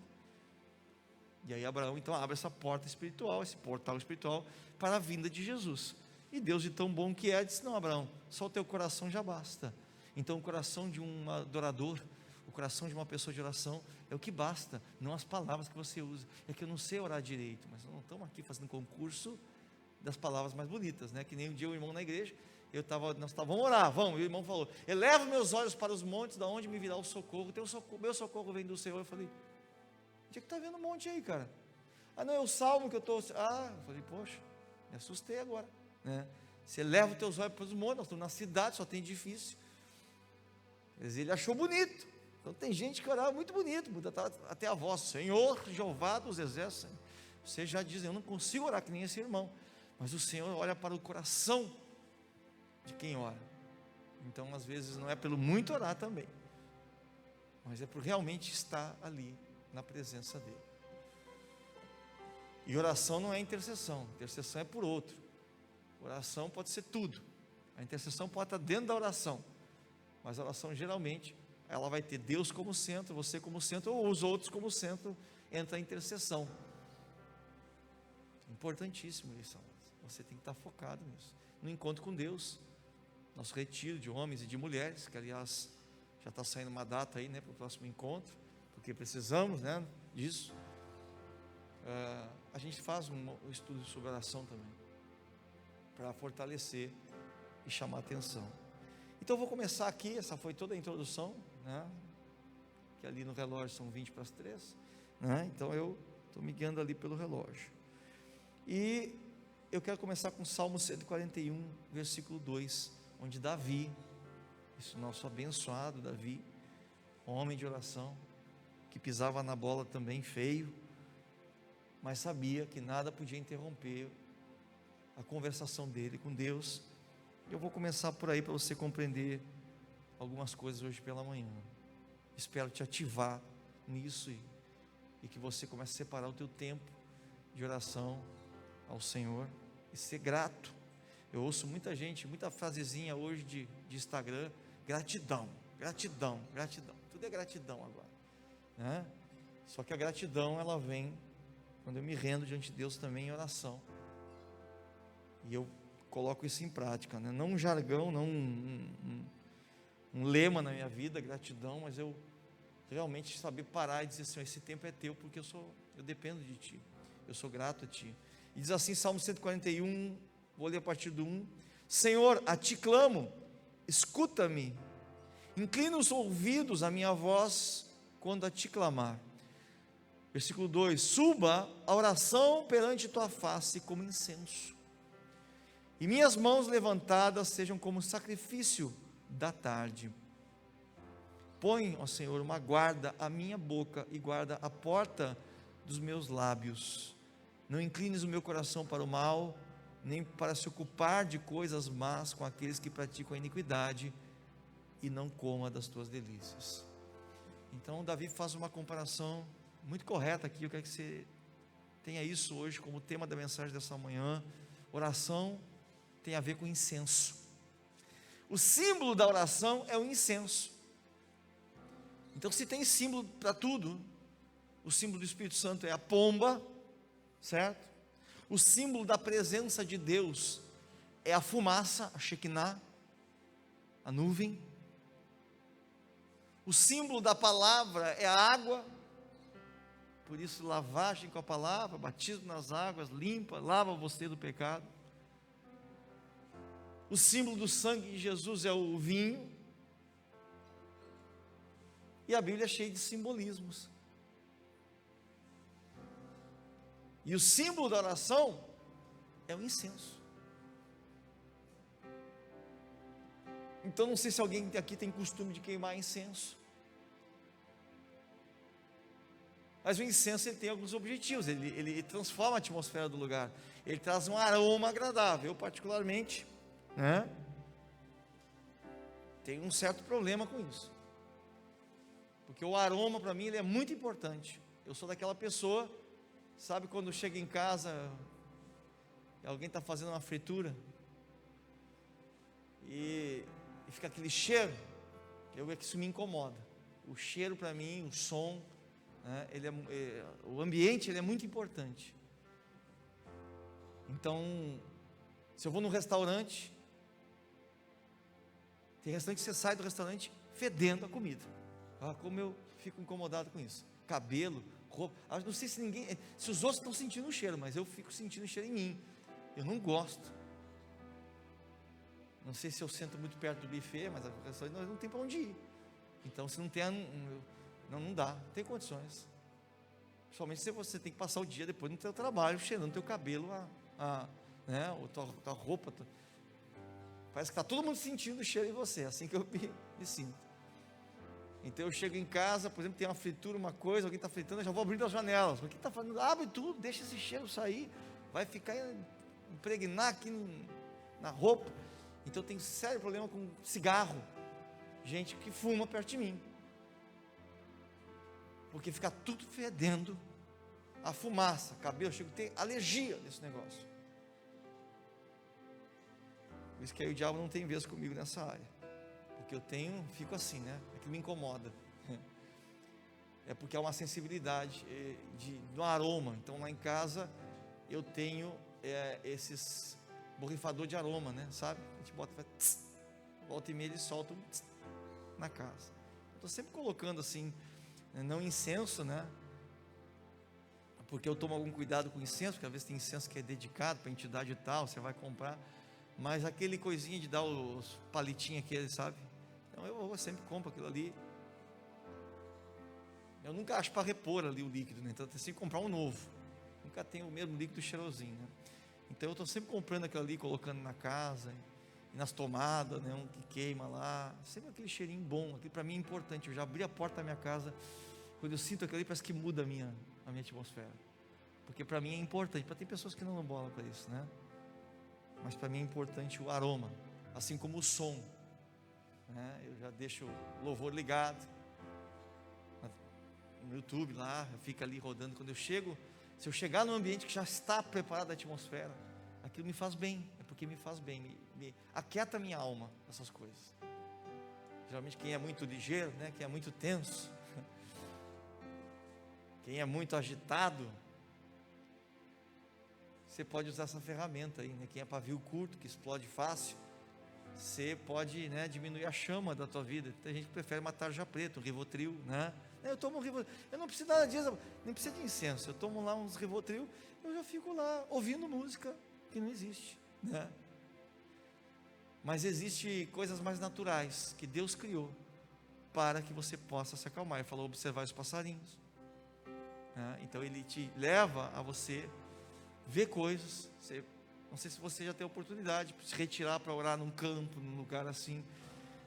Speaker 2: E aí Abraão então abre essa porta espiritual, esse portal espiritual para a vinda de Jesus. E Deus, de tão bom que é, disse: não, Abraão, só o teu coração já basta. Então o coração de um adorador, O coração de uma pessoa de oração é o que basta, não as palavras que você usa. É que eu não sei orar direito, mas nós não estamos aqui fazendo concurso das palavras mais bonitas, né? Que nem um dia o irmão na igreja, nós estávamos, vamos orar, vamos, e o irmão falou, eleva meus olhos para os montes, da onde me virá o socorro, meu socorro vem do Senhor. Eu falei, onde é que está vendo um monte aí, cara? Ah, não, é o salmo que eu estou, eu falei, poxa, me assustei agora, né? Você eleva os teus olhos para os montes, nós estamos na cidade, só tem edifício. Mas ele achou bonito. Então tem gente que orava muito bonito, muda até a voz, Senhor Jeová dos exércitos. Você já diz, eu não consigo orar que nem esse irmão, mas o Senhor olha para o coração de quem ora. Então às vezes não é pelo muito orar também, mas é por realmente estar ali na presença dele. E oração não é intercessão é por outro. Oração pode ser tudo, a intercessão pode estar dentro da oração, mas a oração geralmente ela vai ter Deus como centro, você como centro, ou os outros como centro, entra a intercessão. Importantíssimo isso, você tem que estar focado nisso, no encontro com Deus, nosso retiro de homens e de mulheres, que aliás, já está saindo uma data aí, né, para o próximo encontro, porque precisamos, né, disso. A gente faz um estudo sobre oração também, para fortalecer e chamar atenção. Então eu vou começar aqui, essa foi toda a introdução, né? Que ali no relógio são 20 para as 3, né? Então eu estou me guiando ali pelo relógio. E eu quero começar com Salmo 141, versículo 2, onde Davi, esse nosso abençoado Davi, homem de oração, que pisava na bola também feio, mas sabia que nada podia interromper a conversação dele com Deus. Eu vou começar por aí para você compreender algumas coisas hoje pela manhã. Espero te ativar nisso e que você comece a separar o teu tempo de oração ao Senhor e ser grato. Eu ouço muita gente, muita frasezinha hoje de Instagram, gratidão, gratidão, gratidão, tudo é gratidão agora, né? Só que a gratidão ela vem quando eu me rendo diante de Deus também em oração, e eu coloco isso em prática, né? Não um jargão, não um lema na minha vida, gratidão, mas eu realmente saber parar e dizer assim, esse tempo é teu, porque eu dependo de ti, eu sou grato a ti. E diz assim, Salmo 141, vou ler a partir do 1, Senhor, a ti clamo, escuta-me, inclina os ouvidos à minha voz, quando a ti clamar. Versículo 2, suba a oração perante tua face como incenso, e minhas mãos levantadas sejam como sacrifício da tarde. Põe, ó Senhor, uma guarda à minha boca e guarda a porta dos meus lábios. Não inclines o meu coração para o mal, nem para se ocupar de coisas más com aqueles que praticam a iniquidade, e não coma das tuas delícias. Então Davi faz uma comparação muito correta aqui. Eu quero que você tenha isso hoje como tema da mensagem dessa manhã. Oração tem a ver com incenso. O símbolo da oração é o incenso. Então, se tem símbolo para tudo, o símbolo do Espírito Santo é a pomba, certo? O símbolo da presença de Deus é a fumaça, a Shekinah, a nuvem. O símbolo da palavra é a água, por isso lavagem com a palavra, batismo nas águas, limpa, lava você do pecado. O símbolo do sangue de Jesus é o vinho. E a Bíblia é cheia de simbolismos. E o símbolo da oração é o incenso. Então não sei se alguém aqui tem costume de queimar incenso. Mas o incenso ele tem alguns objetivos, ele transforma a atmosfera do lugar, ele traz um aroma agradável. Eu particularmente, né, tenho um certo problema com isso, porque o aroma para mim ele é muito importante. Eu sou daquela pessoa, sabe quando chega em casa e alguém está fazendo uma fritura e fica aquele cheiro, que isso me incomoda. O cheiro para mim, o som, né, o ambiente ele é muito importante. Então, se eu vou num restaurante, tem restaurante que você sai do restaurante fedendo a comida, Ah, como eu fico incomodado com isso. Cabelo, roupa. Não sei se os outros estão sentindo o cheiro, mas eu fico sentindo o cheiro em mim. Eu não gosto. Não sei se eu sento muito perto do buffet, mas a questão é que nós não tem para onde ir. Então, se não tem, não dá, não tem condições. Principalmente se você tem que passar o dia depois no teu trabalho, cheirando teu cabelo, né, ou tua roupa. Parece que está todo mundo sentindo o cheiro em você, assim que eu me sinto. Então eu chego em casa, por exemplo, tem uma fritura, uma coisa, alguém está fritando, eu já vou abrindo as janelas. Mas quem está falando? Abre tudo, deixa esse cheiro sair, vai ficar impregnar aqui na roupa. Então eu tenho sério problema com cigarro, gente que fuma perto de mim, porque fica tudo fedendo, a fumaça, cabelo, eu chego a ter alergia desse negócio. Por isso que aí o diabo não tem vez comigo nessa área, porque eu fico assim, né? É que me incomoda. É porque é uma sensibilidade do aroma. Então lá em casa eu tenho esses borrifador de aroma, né? Sabe? A gente bota, volta e meia eles soltam na casa. Estou sempre colocando assim, não incenso, né? Porque eu tomo algum cuidado com incenso, porque às vezes tem incenso que é dedicado para entidade e tal, você vai comprar, mas aquele coisinha de dar os palitinhos aqueles, sabe? Então eu sempre compro aquilo ali. Eu nunca acho para repor ali o líquido, né? Então eu tenho que comprar um novo. Nunca tenho o mesmo líquido cheirosinho, né? Então eu estou sempre comprando aquilo ali, colocando na casa, e nas tomadas, né? Um que queima lá, sempre aquele cheirinho bom. Aquilo para mim é importante. Eu já abri a porta da minha casa, quando eu sinto aquilo ali, parece que muda a minha atmosfera, porque para mim é importante. Tem pessoas que não dão bola para isso, né? Mas para mim é importante o aroma, assim como o som, né? Eu já deixo o louvor ligado no YouTube lá, fica ali rodando. Quando eu chego, se eu chegar num ambiente que já está preparada a atmosfera, aquilo me faz bem, é porque me faz bem, me aquieta a minha alma, essas coisas. Geralmente quem é muito ligeiro, né, quem é muito tenso, quem é muito agitado, você pode usar essa ferramenta aí, né? Quem é pavio curto, que explode fácil, você pode, né, diminuir a chama da tua vida. Tem gente que prefere uma tarja preta, um Rivotril, né? Eu tomo um Rivotril, eu não preciso nada disso, nem precisa de incenso, eu tomo lá uns Rivotril, eu já fico lá ouvindo música que não existe, né? Mas existe coisas mais naturais que Deus criou para que você possa se acalmar. Ele falou observar os passarinhos, né? Então ele te leva a você ver coisas. Não sei se você já tem a oportunidade de se retirar para orar num campo, num lugar assim,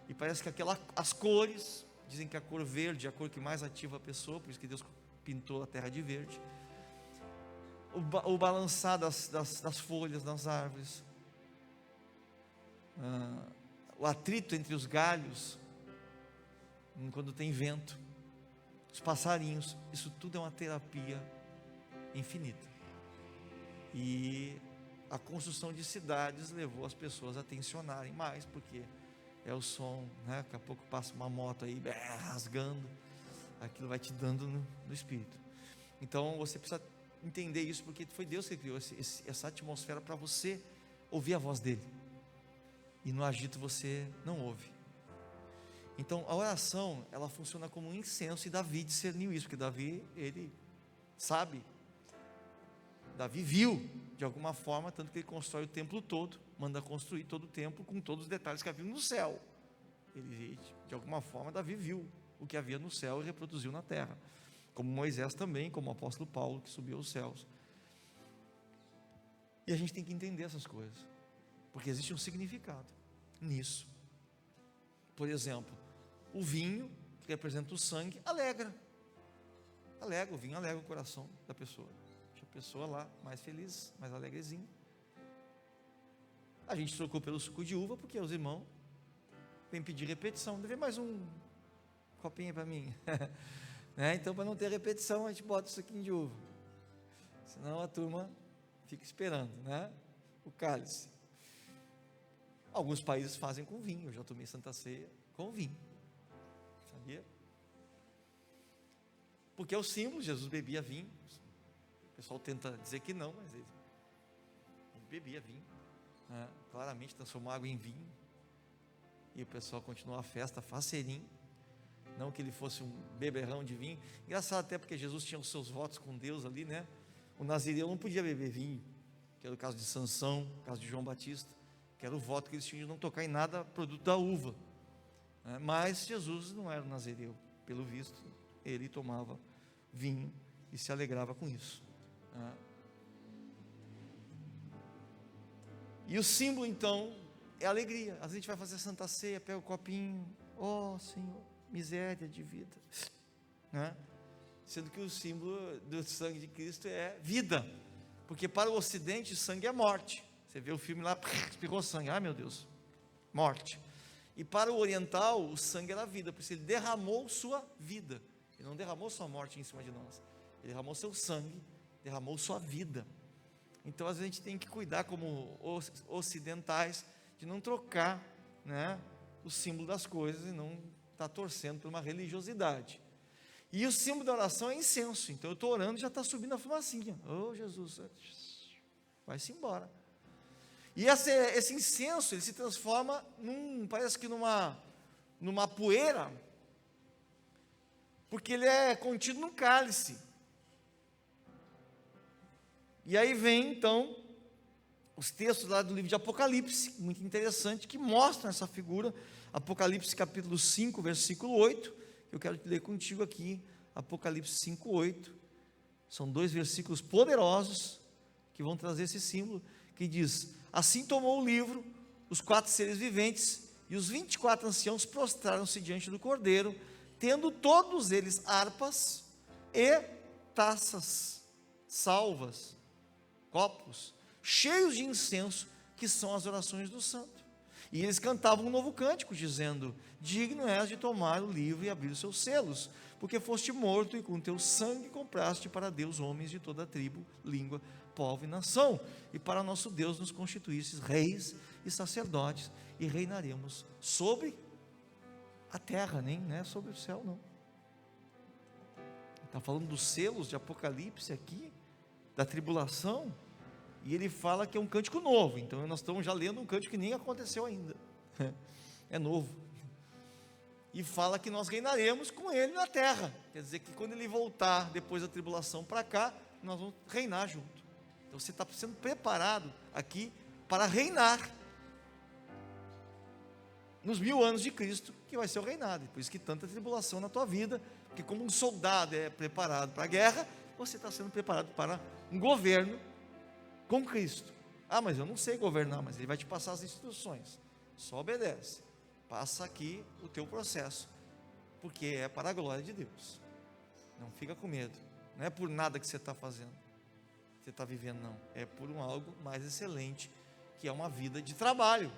Speaker 2: e parece que as cores, dizem que a cor verde é a cor que mais ativa a pessoa, por isso que Deus pintou a terra de verde. O balançar das folhas das árvores, o atrito entre os galhos, quando tem vento, os passarinhos, isso tudo é uma terapia infinita. E a construção de cidades levou as pessoas a tensionarem mais, porque é o som, né? Daqui a pouco passa uma moto aí, rasgando, aquilo vai te dando no espírito. Então você precisa entender isso, porque foi Deus que criou essa atmosfera para você ouvir a voz dele, e no agito você não ouve. Então a oração, ela funciona como um incenso, e Davi discerniu isso, porque Davi, ele sabe, Davi viu de alguma forma, tanto que ele constrói o templo todo, manda construir todo o templo com todos os detalhes que havia no céu. Ele, de alguma forma, Davi viu o que havia no céu e reproduziu na terra, como Moisés também, como o apóstolo Paulo, que subiu aos céus. E a gente tem que entender essas coisas, porque existe um significado nisso. Por exemplo, o vinho, que representa o sangue, alegra, o vinho alegra o coração da pessoa, deixa a pessoa lá mais feliz, mais alegrezinha. A gente trocou pelo suco de uva, porque os irmãos vêm pedir repetição, deve mais um copinho para mim, né? Então, para não ter repetição, a gente bota o suquinho de uva, senão a turma fica esperando, né? O cálice. Alguns países fazem com vinho, eu já tomei Santa Ceia com vinho, sabia? Porque é o símbolo, Jesus bebia vinho. O pessoal tenta dizer que não, mas ele bebia vinho, né? Claramente transformou água em vinho, e o pessoal continua a festa faceirinho, não que ele fosse um beberrão de vinho. Engraçado até porque Jesus tinha os seus votos com Deus ali, né? O nazireu não podia beber vinho, que era o caso de Sansão, o caso de João Batista, que era o voto que eles tinham de não tocar em nada produto da uva, né? Mas Jesus não era um nazireu, pelo visto, ele tomava vinho e se alegrava com isso, né? E o símbolo então é alegria. Às vezes a gente vai fazer Santa Ceia, pega o copinho, ó Senhor, miséria de vida, né? Sendo que o símbolo do sangue de Cristo é vida, porque para o ocidente sangue é morte. Você vê o filme lá, espirrou sangue, ai meu Deus, morte. E para o oriental o sangue era vida, por isso ele derramou sua vida. Ele não derramou sua morte em cima de nós, ele derramou seu sangue, derramou sua vida. Então às vezes a gente tem que cuidar como ocidentais de não trocar, né, o símbolo das coisas e não estar torcendo por uma religiosidade. E o símbolo da oração é incenso. Então eu estou orando e já está subindo a fumacinha. Oh Jesus, vai-se embora. E esse incenso, ele se transforma parece que numa poeira, porque ele é contido num cálice. E aí vem então os textos lá do livro de Apocalipse, muito interessante, que mostram essa figura. Apocalipse capítulo 5, versículo 8, eu quero ler contigo aqui, Apocalipse 5, 8, são 2 versículos poderosos, que vão trazer esse símbolo, que diz: assim tomou o livro, os 4 seres viventes, e os 24 anciãos prostraram-se diante do Cordeiro, tendo todos eles harpas e taças, salvas, copos, cheios de incenso, que são as orações do santo. E eles cantavam um novo cântico, dizendo: digno és de tomar o livro e abrir os seus selos, porque foste morto e com teu sangue compraste para Deus homens de toda tribo, língua, povo e nação, e para nosso Deus nos constituístes reis e sacerdotes, e reinaremos sobre a terra, nem sobre o céu não. Está falando dos selos de Apocalipse aqui, da tribulação. E ele fala que é um cântico novo. Então nós estamos já lendo um cântico que nem aconteceu ainda, é novo. E fala que nós reinaremos com ele na terra. Quer dizer que quando ele voltar depois da tribulação para cá, nós vamos reinar junto. Então você está sendo preparado aqui para reinar nos 1000 anos de Cristo, que vai ser o reinado. E por isso que tanta tribulação na tua vida, porque como um soldado é preparado para a guerra, você está sendo preparado para um governo com Cristo. Ah, mas eu não sei governar, mas ele vai te passar as instruções, só obedece, passa aqui o teu processo, porque é para a glória de Deus. Não fica com medo, não é por nada que você está fazendo, você está vivendo, não, é por algo mais excelente, que é uma vida de trabalho.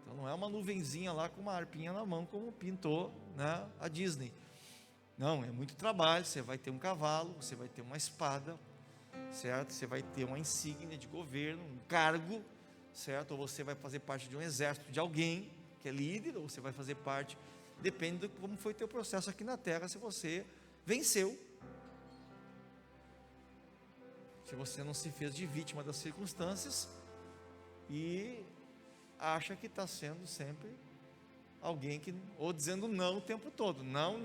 Speaker 2: Então não é uma nuvenzinha lá com uma harpinha na mão, como pintou, né, a Disney. Não, é muito trabalho. Você vai ter um cavalo, você vai ter uma espada, certo? Você vai ter uma insígnia de governo, um cargo, certo? Ou você vai fazer parte de um exército de alguém que é líder, ou você vai fazer parte, depende de como foi o teu processo aqui na terra, se você venceu, se você não se fez de vítima das circunstâncias e acha que está sendo sempre alguém que, ou dizendo não o tempo todo, não,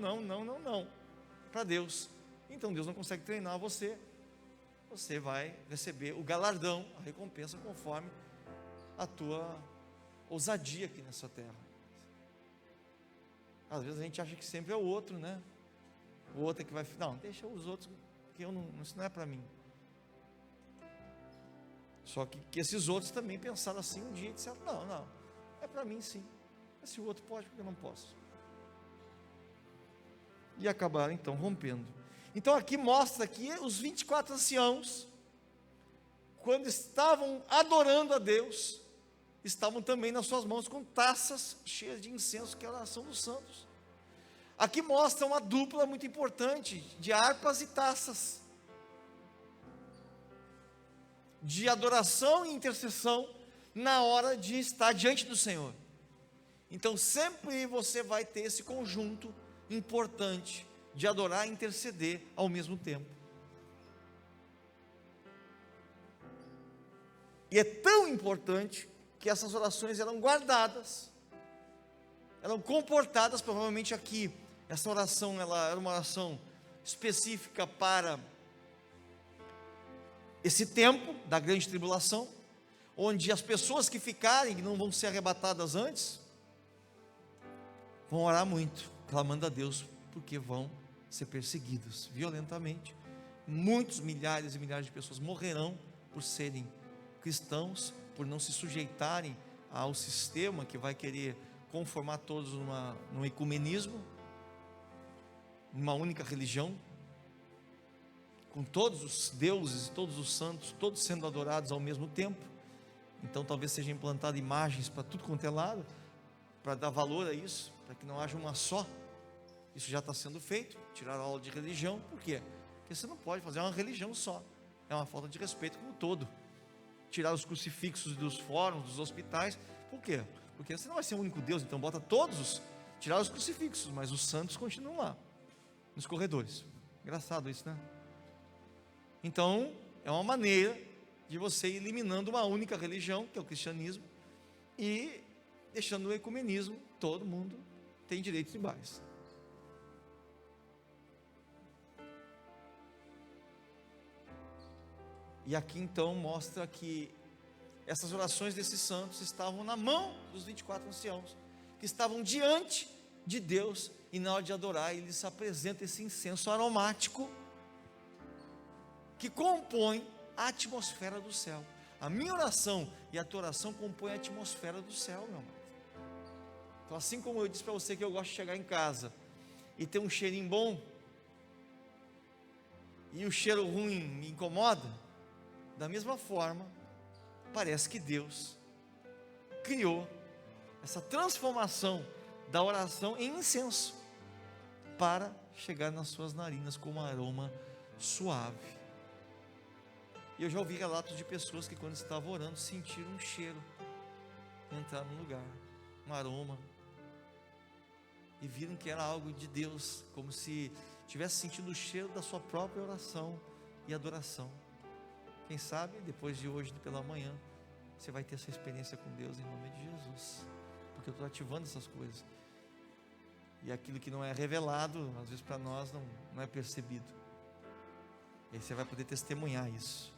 Speaker 2: para Deus. Então Deus não consegue treinar você, você vai receber o galardão, a recompensa conforme a tua ousadia aqui nessa terra. Às vezes a gente acha que sempre é o outro, né? O outro é que vai, não, deixa os outros, que isso não é para mim. Só que esses outros também pensaram assim um dia e disseram, não, é para mim sim. Se o outro pode, porque eu não posso. E acabaram então rompendo. Então aqui mostra que os 24 anciãos, quando estavam adorando a Deus, estavam também nas suas mãos com taças cheias de incenso, que é a oração dos santos. Aqui mostra uma dupla muito importante, de harpas e taças, de adoração e intercessão, na hora de estar diante do Senhor. Então sempre você vai ter esse conjunto importante de adorar e interceder ao mesmo tempo. E é tão importante que essas orações eram guardadas, eram comportadas provavelmente aqui Essa oração, ela era uma oração específica para esse tempo da grande tribulação, onde as pessoas que ficarem, que não vão ser arrebatadas antes, vão orar muito, clamando a Deus, porque vão ser perseguidos violentamente. Muitos, milhares e milhares de pessoas morrerão por serem cristãos, por não se sujeitarem ao sistema que vai querer conformar todos num ecumenismo, numa única religião, com todos os deuses e todos os santos, todos sendo adorados ao mesmo tempo. Então talvez seja implantado imagens para tudo quanto é lado, para dar valor a isso, para que não haja uma só. Isso já está sendo feito, tirar a aula de religião. Por quê? Porque você não pode fazer uma religião só, é uma falta de respeito com o todo. Tirar os crucifixos dos fóruns, dos hospitais. Por quê? Porque você não vai ser o único Deus, então bota todos, tirar os crucifixos, mas os santos continuam lá, nos corredores. Engraçado isso, né? Então, é uma maneira de você ir eliminando uma única religião, que é o cristianismo, e deixando o ecumenismo, todo mundo tem direitos iguais. E aqui então mostra que essas orações desses santos estavam na mão dos 24 anciãos, que estavam diante de Deus, e na hora de adorar, eles apresentam esse incenso aromático, que compõe a atmosfera do céu. A minha oração e a tua oração compõem a atmosfera do céu, meu amado. Então, assim como eu disse para você que eu gosto de chegar em casa e ter um cheirinho bom, e o cheiro ruim me incomoda, da mesma forma, parece que Deus criou essa transformação da oração em incenso, para chegar nas suas narinas como um aroma suave. E eu já ouvi relatos de pessoas que quando estavam orando sentiram um cheiro entrar no lugar, um aroma, e viram que era algo de Deus, como se tivesse sentido o cheiro da sua própria oração e adoração. Quem sabe depois de hoje pela manhã você vai ter essa experiência com Deus em nome de Jesus, porque eu estou ativando essas coisas, e aquilo que não é revelado, às vezes para nós não é percebido, e aí você vai poder testemunhar isso.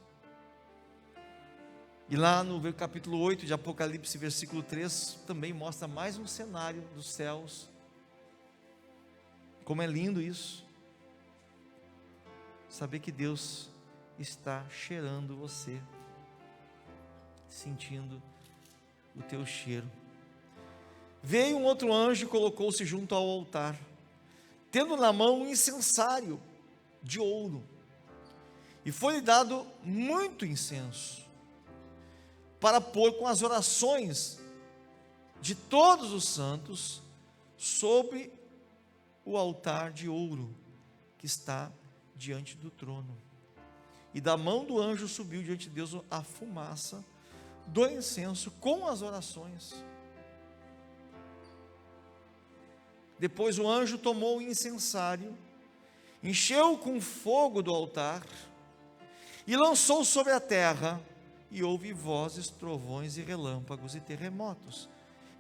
Speaker 2: E lá no capítulo 8 de Apocalipse, versículo 3, também mostra mais um cenário dos céus. Como é lindo isso, saber que Deus está cheirando você, sentindo o teu cheiro. Veio um outro anjo e colocou-se junto ao altar, tendo na mão um incensário de ouro, e foi-lhe dado muito incenso, para pôr com as orações de todos os santos sobre o altar de ouro que está diante do trono. E da mão do anjo subiu diante de Deus a fumaça do incenso com as orações. Depois o anjo tomou o incensário, encheu com fogo do altar e lançou sobre a terra, e houve vozes, trovões e relâmpagos e terremotos.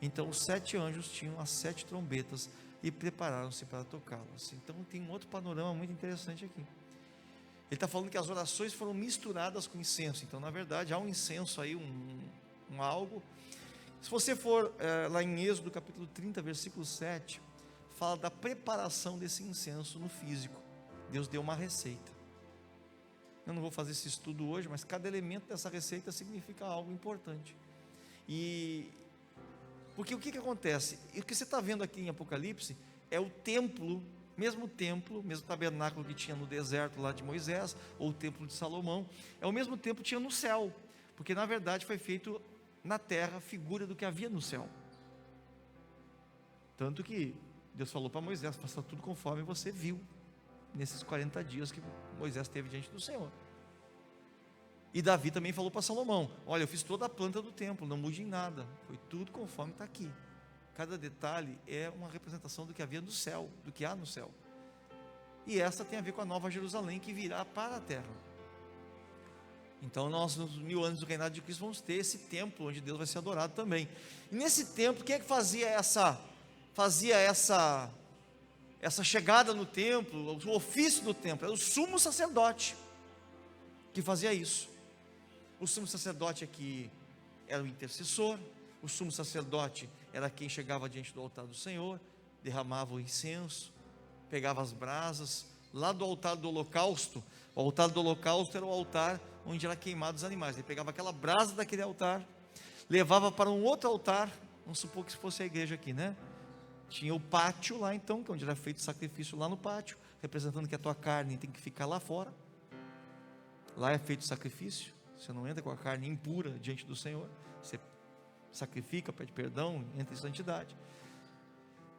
Speaker 2: Então os 7 anjos tinham as 7 trombetas e prepararam-se para tocá-las. Então tem um outro panorama muito interessante aqui. Ele está falando que as orações foram misturadas com incenso. Então na verdade há um incenso aí, um algo. Se você for lá em Êxodo capítulo 30, versículo 7, fala da preparação desse incenso no físico. Deus deu uma receita. Eu não vou fazer esse estudo hoje, mas cada elemento dessa receita significa algo importante. Porque o que acontece? O que você está vendo aqui em Apocalipse é o templo, mesmo tabernáculo que tinha no deserto lá de Moisés, ou o templo de Salomão, é o mesmo templo que tinha no céu, porque na verdade foi feito na terra a figura do que havia no céu. Tanto que Deus falou para Moisés: faça tudo conforme você viu nesses 40 dias que Moisés esteve diante do Senhor. E Davi também falou para Salomão: olha, eu fiz toda a planta do templo, não mude em nada, foi tudo conforme está aqui. Cada detalhe é uma representação do que havia no céu, do que há no céu. E essa tem a ver com a nova Jerusalém que virá para a terra. Então nós, nos 1000 anos do reinado de Cristo, vamos ter esse templo onde Deus vai ser adorado também. E nesse templo, quem é que fazia essa essa chegada no templo, o ofício do templo, era o sumo sacerdote que fazia isso. O sumo sacerdote aqui era o intercessor, o sumo sacerdote era quem chegava diante do altar do Senhor, derramava o incenso, pegava as brasas, lá do altar do holocausto. O altar do holocausto era o altar onde eram queimados os animais. Ele pegava aquela brasa daquele altar, levava para um outro altar, vamos supor que fosse a igreja aqui, né? Tinha o pátio lá então, que é onde era feito o sacrifício, lá no pátio, representando que a tua carne tem que ficar lá fora. Lá é feito o sacrifício, você não entra com a carne impura diante do Senhor, você sacrifica, pede perdão, entra em santidade.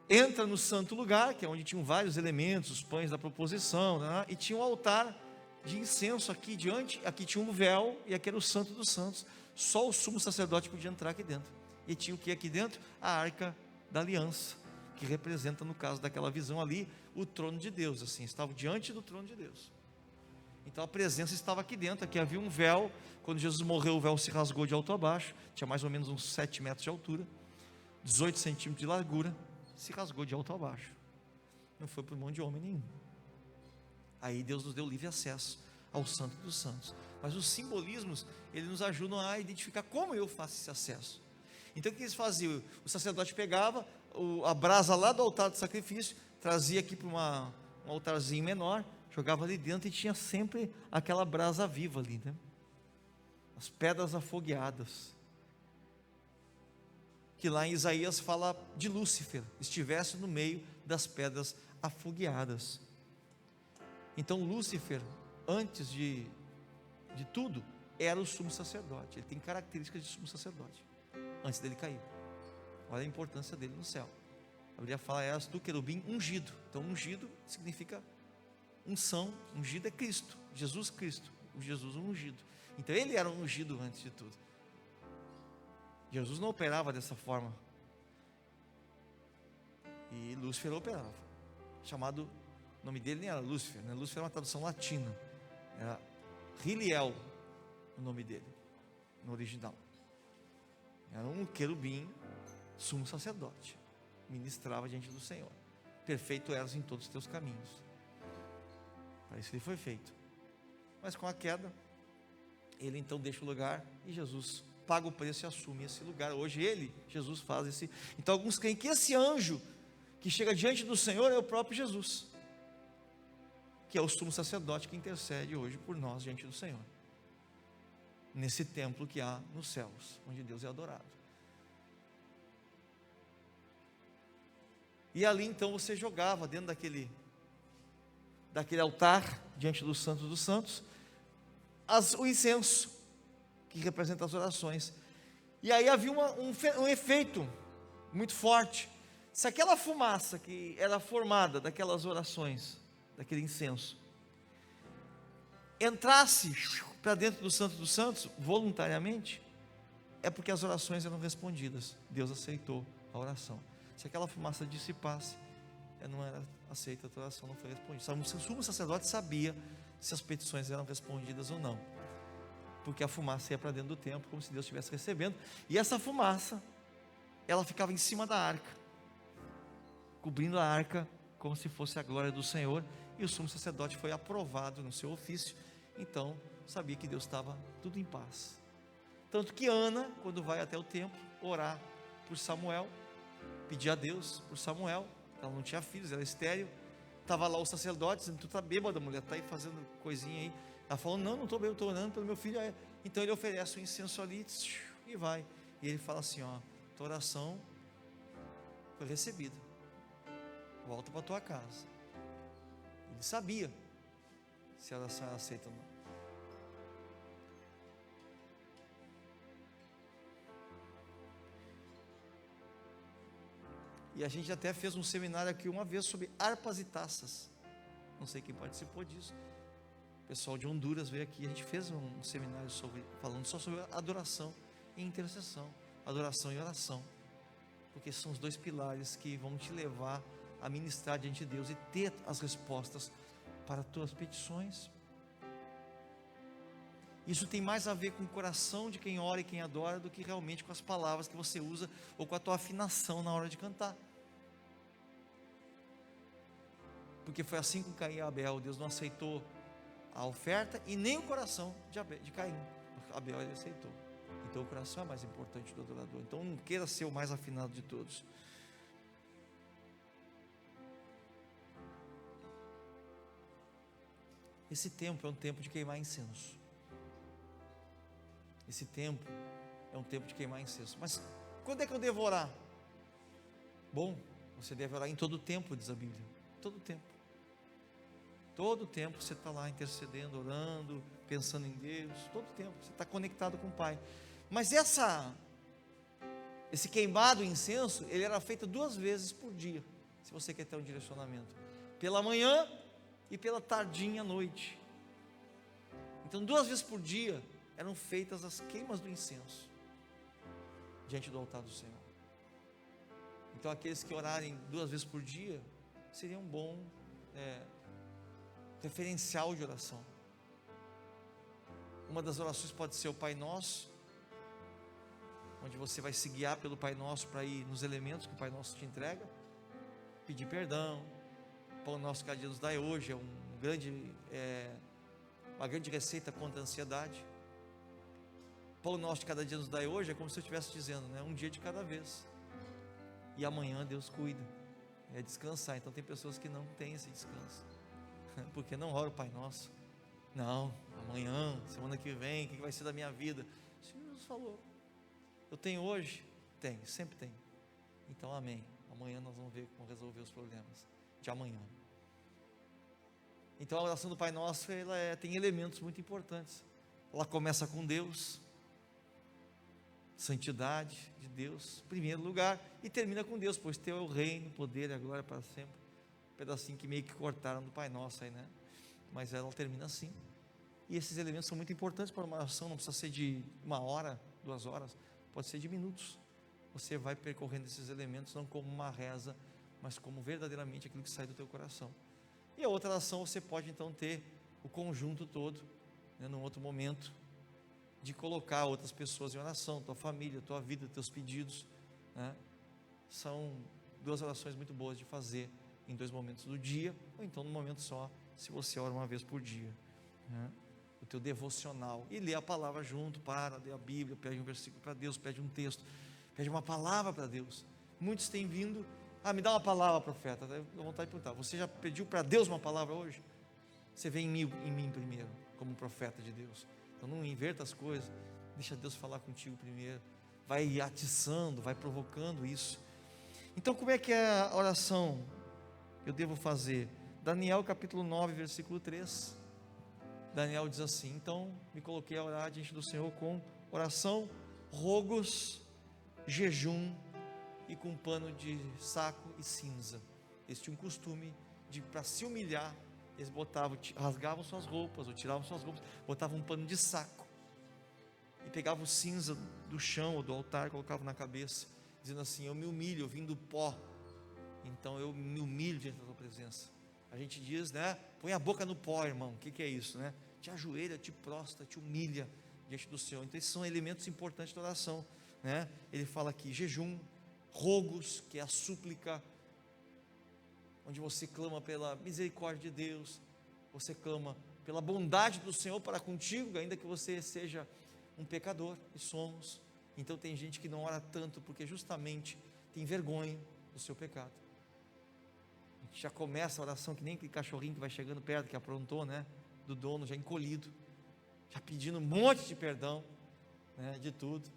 Speaker 2: Entra no santo lugar, que é onde tinham vários elementos, os pães da proposição, né? E tinha um altar de incenso aqui diante, aqui tinha um véu, e aqui era o santo dos santos, só o sumo sacerdote podia entrar aqui dentro. E tinha o que aqui dentro? A arca da aliança, que representa, no caso daquela visão ali, o trono de Deus, assim, estava diante do trono de Deus. Então a presença estava aqui dentro, aqui havia um véu. Quando Jesus morreu, o véu se rasgou de alto a baixo, tinha mais ou menos uns 7 metros de altura, 18 centímetros de largura, se rasgou de alto a baixo, não foi por mão de homem nenhum. Aí Deus nos deu livre acesso ao Santo dos Santos, mas os simbolismos, eles nos ajudam a identificar como eu faço esse acesso. Então o que eles faziam? O sacerdote pegava a brasa lá do altar do sacrifício, trazia aqui para um altarzinho menor, jogava ali dentro e tinha sempre aquela brasa viva ali, né? As pedras afogueadas, que lá em Isaías fala de Lúcifer, estivesse no meio das pedras afogueadas. Então Lúcifer, antes de tudo, era o sumo sacerdote. Ele tem características de sumo sacerdote, antes dele cair. Olha a importância dele no céu. A Bíblia fala, és do querubim ungido. Então ungido significa unção, ungido é Cristo, Jesus Cristo, o Jesus ungido. Então ele era ungido antes de tudo. Jesus não operava dessa forma, e Lúcifer operava, chamado, o nome dele nem era Lúcifer, né? Lúcifer é uma tradução latina, era Hiliel, o nome dele, no original. Era um querubim, sumo sacerdote, ministrava diante do Senhor. Perfeito eras em todos os teus caminhos. Para isso ele foi feito. Mas com a queda, ele então deixa o lugar, e Jesus paga o preço e assume esse lugar. Hoje ele, Jesus, faz esse. Então alguns creem que esse anjo que chega diante do Senhor é o próprio Jesus, que é o sumo sacerdote que intercede hoje por nós diante do Senhor, nesse templo que há nos céus, onde Deus é adorado. E ali então você jogava dentro daquele altar, diante do Santo dos Santos, o incenso, que representa as orações. E aí havia um efeito muito forte. Se aquela fumaça que era formada daquelas orações, daquele incenso, entrasse para dentro do Santo dos Santos voluntariamente, é porque as orações eram respondidas, Deus aceitou a oração. Se aquela fumaça dissipasse, não era aceita, a oração não foi respondida. O sumo sacerdote sabia se as petições eram respondidas ou não, porque a fumaça ia para dentro do templo, como se Deus estivesse recebendo, e essa fumaça, ela ficava em cima da arca, cobrindo a arca, como se fosse a glória do Senhor, e o sumo sacerdote foi aprovado no seu ofício, então sabia que Deus estava tudo em paz. Tanto que Ana, quando vai até o templo, orar por Samuel, pedir a Deus por Samuel, ela não tinha filhos, era estéril, estava lá o sacerdote dizendo, tu está bêbada, mulher, está aí fazendo coisinha aí. Ela falou, não estou bem, eu estou orando pelo meu filho. Então ele oferece o incenso ali e vai, e ele fala assim, tua oração foi recebida, volta para tua casa. Ele sabia se a oração era aceita ou não. E a gente até fez um seminário aqui uma vez sobre harpas e taças, não sei quem participou disso. O pessoal de Honduras veio aqui, a gente fez um seminário falando só sobre adoração e intercessão, adoração e oração, porque são os dois pilares que vão te levar a ministrar diante de Deus e ter as respostas para as tuas petições. Isso tem mais a ver com o coração de quem ora e quem adora do que realmente com as palavras que você usa ou com a tua afinação na hora de cantar. porque foi assim com Caim e Abel. Deus não aceitou a oferta e nem o coração de Caim. Abel ele aceitou. Então o coração é mais importante do adorador. Então não queira ser o mais afinado de todos. Esse tempo é um tempo de queimar incenso. Esse tempo é um tempo de queimar incenso. Mas quando é que eu devo orar? Bom, você deve orar em todo o tempo, diz a Bíblia. Todo tempo. Todo tempo você está lá intercedendo, orando, pensando em Deus. Todo tempo você está conectado com o Pai. Mas esse queimado incenso, ele era feito 2 vezes por dia, se você quer ter um direcionamento. Pela manhã e pela tardinha à noite. Então 2 vezes por dia eram feitas as queimas do incenso diante do altar do Senhor. Então aqueles que orarem 2 vezes por dia seria um bom referencial de oração. Uma das orações pode ser o Pai Nosso, onde você vai se guiar pelo Pai Nosso para ir nos elementos que o Pai Nosso te entrega, pedir perdão. Pão Nosso cada dia nos dai hoje é uma grande receita contra a ansiedade. Pão Nosso de cada dia nos dai hoje é como se eu estivesse dizendo, né? Um dia de cada vez, e amanhã Deus cuida, é descansar. Então tem pessoas que não têm esse descanso, porque não ora o Pai Nosso. Não, amanhã, semana que vem, o que vai ser da minha vida? O Senhor Jesus falou. Eu tenho hoje? Tenho, sempre tenho. Então amém, amanhã nós vamos ver como resolver os problemas de amanhã. Então a oração do Pai Nosso, ela tem elementos muito importantes. Ela começa com Deus, santidade de Deus, em primeiro lugar, e termina com Deus, pois teu é o reino, o poder e a glória para sempre. Um pedacinho que meio que cortaram do Pai Nosso aí, né? Mas ela termina assim. E esses elementos são muito importantes para uma oração. Não precisa ser de 1 hora, 2 horas, pode ser de minutos. Você vai percorrendo esses elementos, não como uma reza, mas como verdadeiramente aquilo que sai do teu coração. E a outra oração você pode então ter o conjunto todo, né, num outro momento, de colocar outras pessoas em oração, tua família, tua vida, teus pedidos, né? São 2 orações muito boas de fazer em 2 momentos do dia, ou então num momento só, se você ora 1 vez por dia, né? O teu devocional, e lê a palavra junto, lê a Bíblia, pede um versículo para Deus, pede um texto, pede uma palavra para Deus. Muitos têm vindo, me dá uma palavra, profeta. Eu tenho vontade de perguntar, você já pediu para Deus uma palavra hoje? Você vem em mim primeiro, como profeta de Deus. Então não inverta as coisas, deixa Deus falar contigo primeiro, vai atiçando, vai provocando isso. Então como é que é a oração que eu devo fazer? Daniel capítulo 9, versículo 3, Daniel diz assim: então me coloquei a orar diante do Senhor com oração, rogos, jejum e com pano de saco e cinza. Eles tinham um costume de, para se humilhar, eles rasgavam suas roupas, ou tiravam suas roupas, botavam um pano de saco, e pegavam cinza do chão ou do altar, colocavam na cabeça, dizendo assim: eu me humilho, eu vim do pó, então eu me humilho diante da tua presença. A gente diz, né? Põe a boca no pó, irmão. O que é isso, né? Te ajoelha, te prostra, te humilha diante do Senhor. Então esses são elementos importantes da oração, né? Ele fala aqui jejum, rogos, que é a súplica, onde você clama pela misericórdia de Deus, você clama pela bondade do Senhor para contigo, ainda que você seja um pecador, e somos. Então tem gente que não ora tanto, porque justamente tem vergonha do seu pecado. A gente já começa a oração que nem aquele cachorrinho que vai chegando perto, que aprontou, né, do dono, já encolhido, já pedindo um monte de perdão, né, de tudo,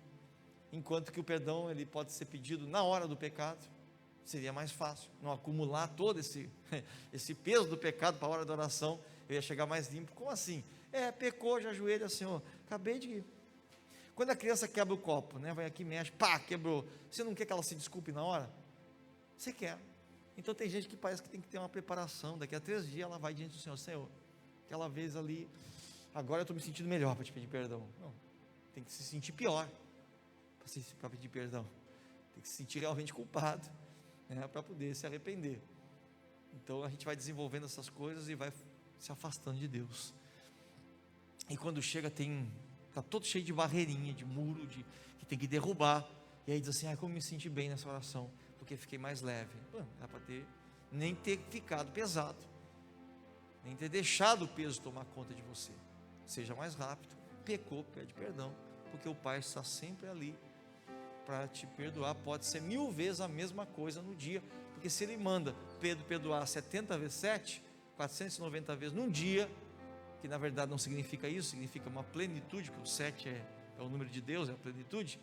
Speaker 2: enquanto que o perdão ele pode ser pedido na hora do pecado. Seria mais fácil, não acumular todo esse peso do pecado para a hora da oração, eu ia chegar mais limpo. Como assim? Pecou, já ajoelha, Senhor, acabei de... Quando a criança quebra o copo, né, vai aqui, mexe, quebrou, você não quer que ela se desculpe na hora? Você quer. Então tem gente que parece que tem que ter uma preparação, daqui a 3 dias ela vai diante do Senhor: Senhor, aquela vez ali, agora eu estou me sentindo melhor para te pedir perdão. Não, tem que se sentir pior para pedir perdão, tem que se sentir realmente culpado, né, para poder se arrepender. Então a gente vai desenvolvendo essas coisas e vai se afastando de Deus, e quando chega está todo cheio de barreirinha, de muro, que tem que derrubar, e aí diz assim: como me senti bem nessa oração, porque fiquei mais leve. Dá para nem ter ficado pesado, nem ter deixado o peso tomar conta de você. Seja mais rápido. Pecou, pede perdão, porque o Pai está sempre ali para te perdoar. Pode ser 1000 vezes a mesma coisa no dia, porque se Ele manda Pedro perdoar 70 vezes 7, 490 vezes num dia, que na verdade não significa isso, significa uma plenitude, porque o 7 é o número de Deus, é a plenitude.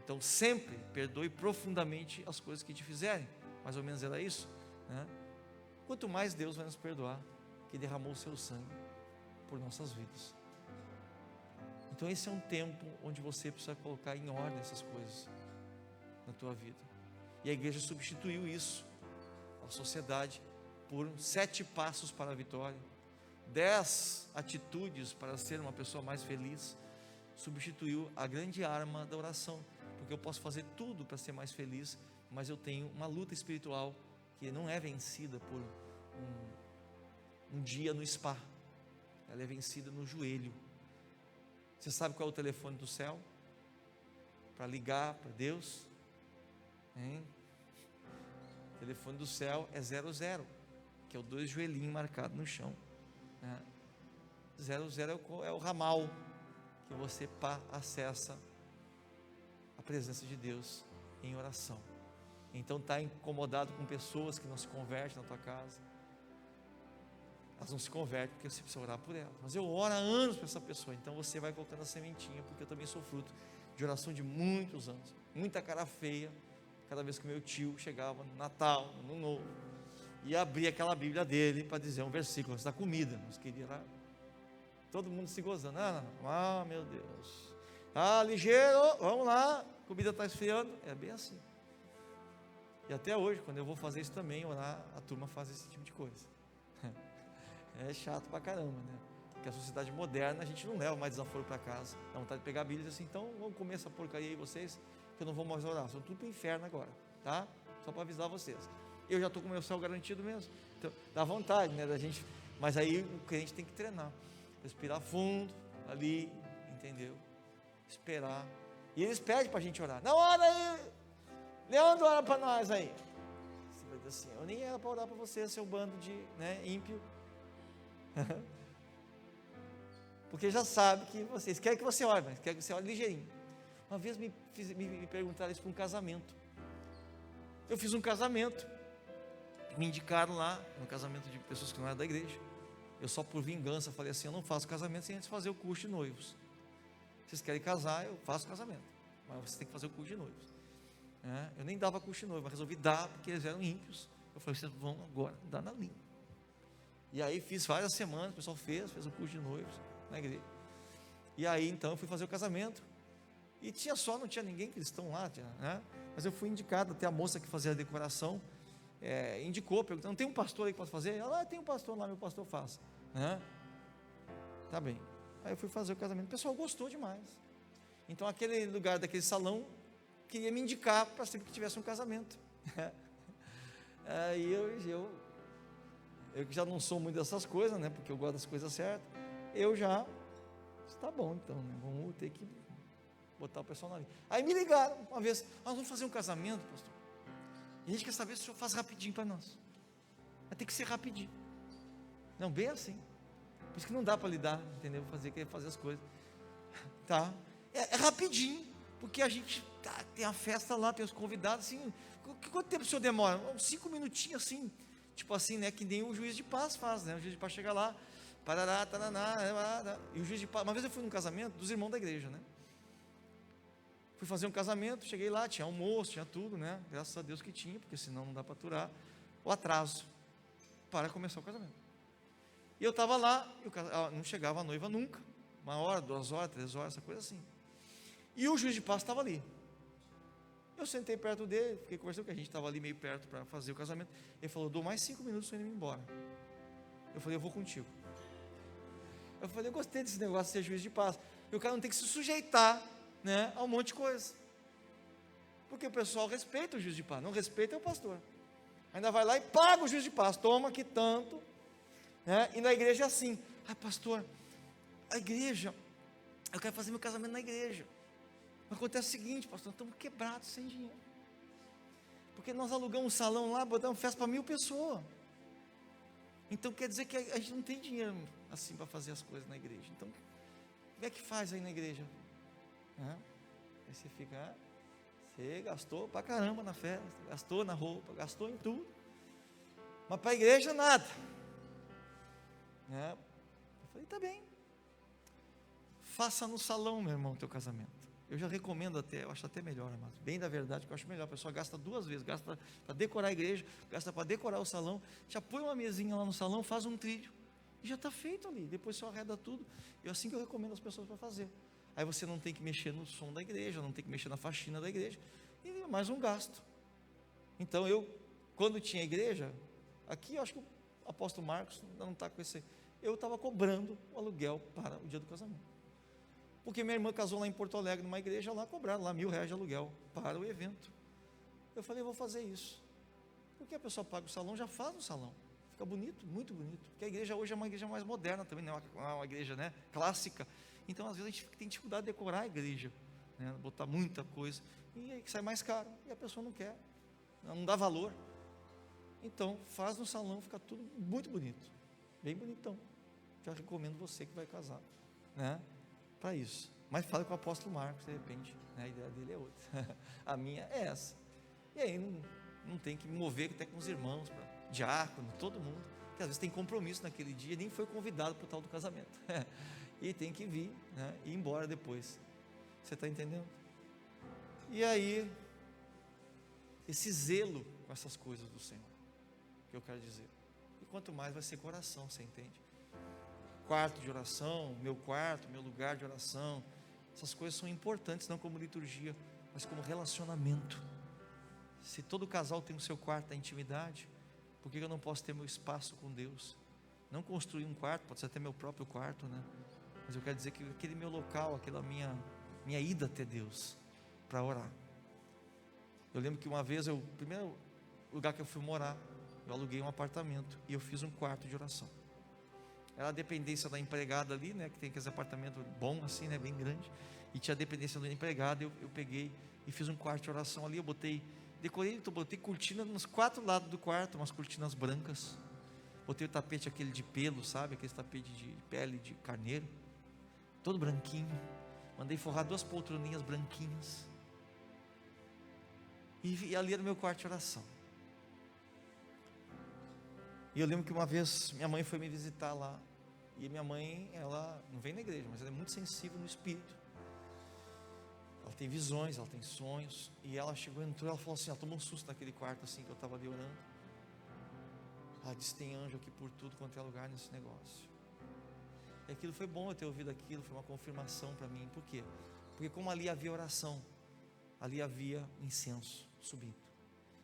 Speaker 2: Então sempre perdoe profundamente as coisas que te fizerem, mais ou menos era isso, né? Quanto mais Deus vai nos perdoar, que derramou o seu sangue por nossas vidas. Então esse é um tempo onde você precisa colocar em ordem essas coisas na tua vida. E a igreja substituiu isso, a sociedade, por 7 passos para a vitória, 10 atitudes para ser uma pessoa mais feliz. Substituiu a grande arma da oração, porque eu posso fazer tudo para ser mais feliz, mas eu tenho uma luta espiritual que não é vencida por um dia no spa, ela é vencida no joelho. Você sabe qual é o telefone do céu? Para ligar para Deus, hein? O telefone do céu é 00, que é o 2 joelhinhos marcados no chão, né? 00 é o ramal que você acessa a presença de Deus em oração. Então está incomodado com pessoas que não se convertem na tua casa, elas não se convertem porque você precisa orar por elas, mas eu oro há anos para essa pessoa. Então você vai colocando a sementinha, porque eu também sou fruto de oração de muitos anos, muita cara feia, cada vez que meu tio chegava no Natal, no Ano Novo, e abria aquela Bíblia dele para dizer um versículo antes da comida, nós queríamos lá, todo mundo se gozando, meu Deus, ligeiro, vamos lá, a comida está esfriando, é bem assim. E até hoje, quando eu vou fazer isso também, orar, a turma faz esse tipo de coisa. É chato pra caramba, né? Porque a sociedade moderna, a gente não leva mais desaforo para casa, dá vontade de pegar a Bíblia e dizer assim, então vamos comer essa porcaria aí vocês, que eu não vou mais orar, são tudo pro inferno agora, tá? Só para avisar vocês. Eu já estou com o meu céu garantido mesmo, então dá vontade, né, da gente, mas aí o crente tem que treinar, respirar fundo, ali, entendeu? Esperar, e eles pedem para a gente orar, não, ora aí, Leandro, ora para nós aí. Você vai dizer assim, eu nem era para orar para você, seu bando de, né, ímpio, porque já sabe que vocês querem que você ore, mas querem que você ore ligeirinho. Uma vez me perguntaram isso para um casamento. Eu fiz um casamento, me indicaram lá, um casamento de pessoas que não eram da igreja. Eu só por vingança falei assim, eu não faço casamento sem antes fazer o curso de noivos. Vocês querem casar, eu faço casamento, mas vocês têm que fazer o curso de noivos. Eu nem dava curso de noivos, mas resolvi dar porque eles eram ímpios. Eu falei, vocês vão agora dar na língua. E aí fiz várias semanas, o pessoal fez o curso de noivos na igreja. E aí então eu fui fazer o casamento. E não tinha ninguém cristão lá, né? Mas eu fui indicado, até a moça que fazia a decoração indicou, perguntando, não tem um pastor aí que pode fazer? Ela, tem um pastor lá, meu pastor faz, né? Tá bem. Aí eu fui fazer o casamento, o pessoal gostou demais. Então aquele lugar daquele salão queria me indicar para sempre que tivesse um casamento. Aí eu já não sou muito dessas coisas, né? Porque eu gosto das coisas certas. Eu já, tá bom então, né? Vamos ter que botar o pessoal na linha. Aí me ligaram uma vez, nós vamos fazer um casamento, pastor. E a gente quer saber se o senhor faz rapidinho para nós. Vai ter que ser rapidinho. Não, bem assim. Por isso que não dá para lidar, entendeu? Querer fazer as coisas. Tá? É rapidinho, porque a gente tem a festa lá, tem os convidados, assim. Quanto tempo o senhor demora? 5 minutinhos assim. Tipo assim, né? Que nem o juiz de paz faz, né? O juiz de paz chega lá, parará, taraná, e o juiz de paz. Uma vez eu fui num casamento dos irmãos da igreja, né? Fui fazer um casamento, cheguei lá, tinha almoço, tinha tudo, né? Graças a Deus que tinha, porque senão não dá para aturar o atraso para começar o casamento. E eu estava lá, não chegava a noiva nunca, 1 hora, 2 horas, 3 horas, essa coisa assim. E o juiz de paz estava ali. Eu sentei perto dele, fiquei conversando, porque a gente estava ali meio perto para fazer o casamento. Ele falou, dou mais 5 minutos para ele ir embora. Eu falei, eu vou contigo. Eu falei, eu gostei desse negócio de ser juiz de paz. E o cara não tem que se sujeitar, né, a um monte de coisa. Porque o pessoal respeita o juiz de paz, não respeita é o pastor. Ainda vai lá e paga o juiz de paz, toma aqui tanto, né? E na igreja é assim, pastor, a igreja, eu quero fazer meu casamento na igreja. Acontece o seguinte, pastor, estamos quebrados sem dinheiro. Porque nós alugamos um salão lá, botamos festa para 1000 pessoas. Então quer dizer que a gente não tem dinheiro assim para fazer as coisas na igreja. Então, como é que faz aí na igreja? Aí você fica, você gastou pra caramba na festa, gastou na roupa, gastou em tudo, mas para a igreja nada. Eu falei, tá bem, faça no salão, meu irmão, teu casamento. Eu já recomendo até, eu acho até melhor, amado. Bem da verdade, que eu acho melhor. A pessoa gasta 2 vezes, gasta para decorar a igreja, gasta para decorar o salão, já põe uma mesinha lá no salão, faz um trídio, e já está feito ali. Depois só arreda tudo. É assim que eu recomendo as pessoas para fazer. Aí você não tem que mexer no som da igreja, não tem que mexer na faxina da igreja, e é mais um gasto. Então eu, quando tinha igreja, aqui eu acho que o apóstolo Marcos não está com esse, eu estava cobrando o aluguel para o dia do casamento. Porque minha irmã casou lá em Porto Alegre, numa igreja, lá cobraram lá R$1.000 de aluguel para o evento. Eu falei, eu vou fazer isso. Porque a pessoa paga o salão, já faz no salão. Fica bonito, muito bonito. Porque a igreja hoje é uma igreja mais moderna também, não é uma igreja, né, clássica. Então, às vezes, a gente tem dificuldade de decorar a igreja, né, botar muita coisa. E aí sai mais caro. E a pessoa não quer, não dá valor. Então, faz no salão, fica tudo muito bonito. Bem bonitão. Já recomendo você que vai casar, né? Para isso, mas fala com o apóstolo Marcos, de repente, né? A ideia dele é outra, a minha é essa, e aí não tem que me mover até com os irmãos, diácono, todo mundo, que às vezes tem compromisso naquele dia, nem foi convidado para o tal do casamento, e tem que vir, né? E ir embora depois, você está entendendo? E aí, esse zelo com essas coisas do Senhor, que eu quero dizer, e quanto mais vai ser coração, você entende? Quarto de oração, meu quarto, meu lugar de oração, essas coisas são importantes, não como liturgia, mas como relacionamento. Se todo casal tem o seu quarto da intimidade, por que eu não posso ter meu espaço com Deus? Não construir um quarto, pode ser até meu próprio quarto, né? Mas eu quero dizer que aquele meu local, aquela minha ida até Deus, para orar. Eu lembro que uma vez, o primeiro lugar que eu fui morar, eu aluguei um apartamento e eu fiz um quarto de oração. Era a dependência da empregada ali, né, que tem aqueles apartamentos bom assim, né, bem grande, e tinha a dependência da empregada. Eu peguei e fiz um quarto de oração ali. Eu botei cortina nos 4 lados do quarto, umas cortinas brancas, botei o tapete aquele de pelo, sabe, aquele tapete de pele de carneiro, todo branquinho, mandei forrar 2 poltroninhas branquinhas, e ali era o meu quarto de oração. E eu lembro que uma vez minha mãe foi me visitar lá, e minha mãe, ela não vem na igreja, mas ela é muito sensível no espírito, ela tem visões, ela tem sonhos, e ela chegou, entrou, ela falou assim, ela tomou um susto naquele quarto assim, que eu estava ali orando. Ela disse, tem anjo aqui por tudo quanto é lugar nesse negócio. E aquilo foi bom eu ter ouvido aquilo, foi uma confirmação para mim. Por quê? Porque como ali havia oração, ali havia incenso subindo.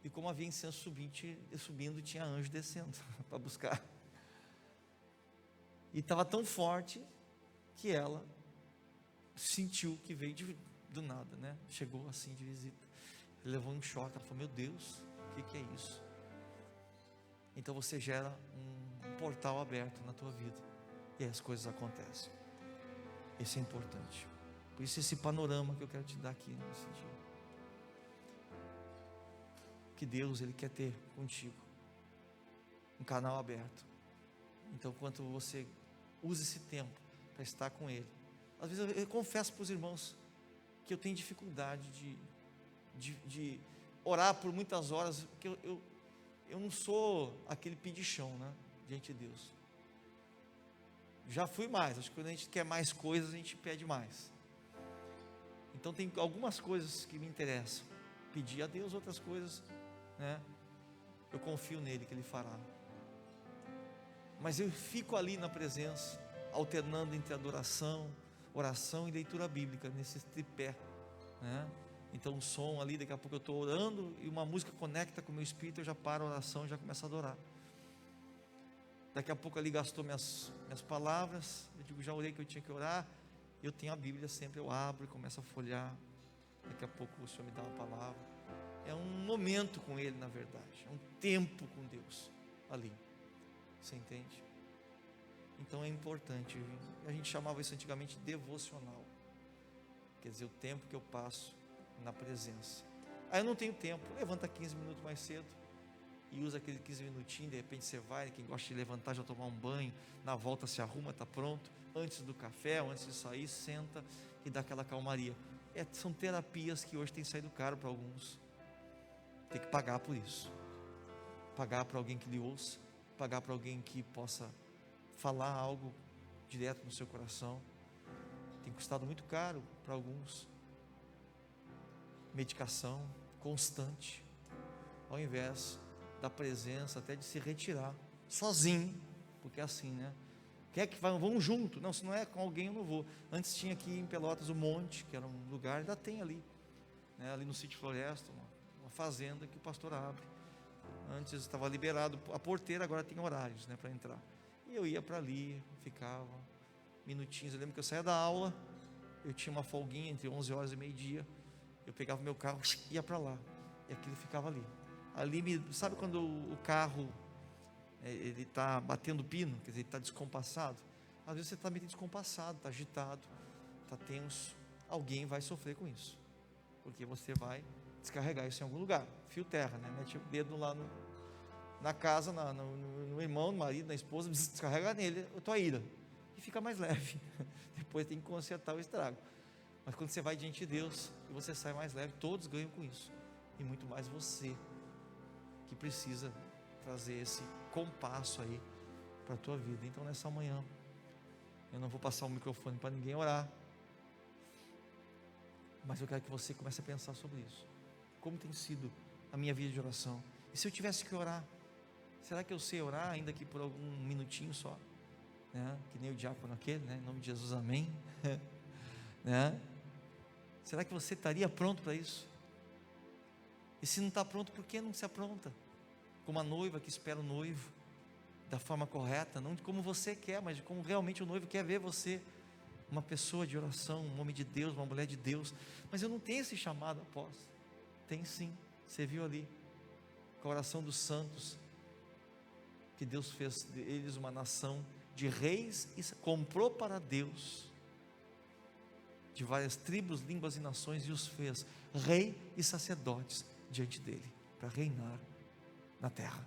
Speaker 2: E como havia incenso subindo, tinha anjo descendo para buscar. E estava tão forte que ela sentiu que veio do nada, né? Chegou assim de visita. Ele levou um choque, ela falou, meu Deus, o que é isso? Então você gera um portal aberto na tua vida, e aí as coisas acontecem. Isso é importante. Por isso esse panorama que eu quero te dar aqui nesse dia, que Deus, Ele quer ter contigo um canal aberto. Então, quanto você usa esse tempo para estar com Ele, às vezes eu confesso para os irmãos que eu tenho dificuldade de orar por muitas horas, porque eu não sou aquele pedichão, né, diante de Deus. Já fui mais, acho que quando a gente quer mais coisas, a gente pede mais. Então tem algumas coisas que me interessam, pedir a Deus, outras coisas, né, eu confio nele que Ele fará. Mas eu fico ali na presença, alternando entre adoração, oração e leitura bíblica, nesse tripé, né? Então o som ali, daqui a pouco eu estou orando e uma música conecta com o meu espírito, eu já paro a oração e já começo a adorar. Daqui a pouco ali gastou minhas palavras, eu digo, já orei que eu tinha que orar, eu tenho a Bíblia sempre, eu abro e começo a folhear. Daqui a pouco o Senhor me dá uma palavra. É um momento com Ele, na verdade, é um tempo com Deus ali, você entende? Então é importante, a gente chamava isso antigamente de devocional, quer dizer, o tempo que eu passo na presença. Aí eu não tenho tempo, levanta 15 minutos mais cedo, e usa aquele 15 minutinhos, de repente você vai, quem gosta de levantar, já tomar um banho, na volta se arruma, está pronto, antes do café, ou antes de sair, senta e dá aquela calmaria. São terapias que hoje tem saído caro para alguns, tem que pagar por isso, pagar para alguém que lhe ouça, pagar para alguém que possa falar algo direto no seu coração, tem custado muito caro para alguns, medicação constante, ao invés da presença, até de se retirar, sozinho, porque é assim, né? Quer que vamos junto? Não, se não é com alguém eu não vou. Antes tinha aqui em Pelotas o Monte, que era um lugar, ainda tem ali, né? Ali no sítio Floresta, uma fazenda que o pastor abre. Antes estava liberado a porteira, agora tem horários, né, para entrar. E eu ia para ali, ficava minutinhos. Eu lembro que eu saía da aula, eu tinha uma folguinha entre 11 horas e meio-dia, eu pegava o meu carro, ia para lá, e aquilo ficava ali. Sabe quando o carro ele está batendo pino, quer dizer, ele está descompassado? Às vezes você está meio descompassado, está agitado, está tenso. Alguém vai sofrer com isso, porque você vai descarregar isso em algum lugar. Fio terra, né? Mete o dedo lá na casa, no irmão, no marido, na esposa, descarrega nele a tua ira, e fica mais leve. Depois tem que consertar o estrago. Mas quando você vai diante de Deus e você sai mais leve, todos ganham com isso, e muito mais você, que precisa trazer esse compasso aí para a tua vida. Então nessa manhã, eu não vou passar o microfone para ninguém orar, mas eu quero que você comece a pensar sobre isso. Como tem sido a minha vida de oração? E se eu tivesse que orar, será que eu sei orar, ainda que por algum minutinho só, né? Que nem o diácono aquele, né? Em nome de Jesus, amém. Né? Será que você estaria pronto para isso? E se não está pronto, por que não se apronta? Como a noiva que espera o noivo, da forma correta, não de como você quer, mas de como realmente o noivo quer ver você, uma pessoa de oração, um homem de Deus, uma mulher de Deus. Mas eu não tenho esse chamado, apóstolo. Tem sim, você viu ali, com a oração dos santos, que Deus fez deles uma nação de reis, e comprou para Deus, de várias tribos, línguas e nações, e os fez rei e sacerdotes diante dele, para reinar na terra.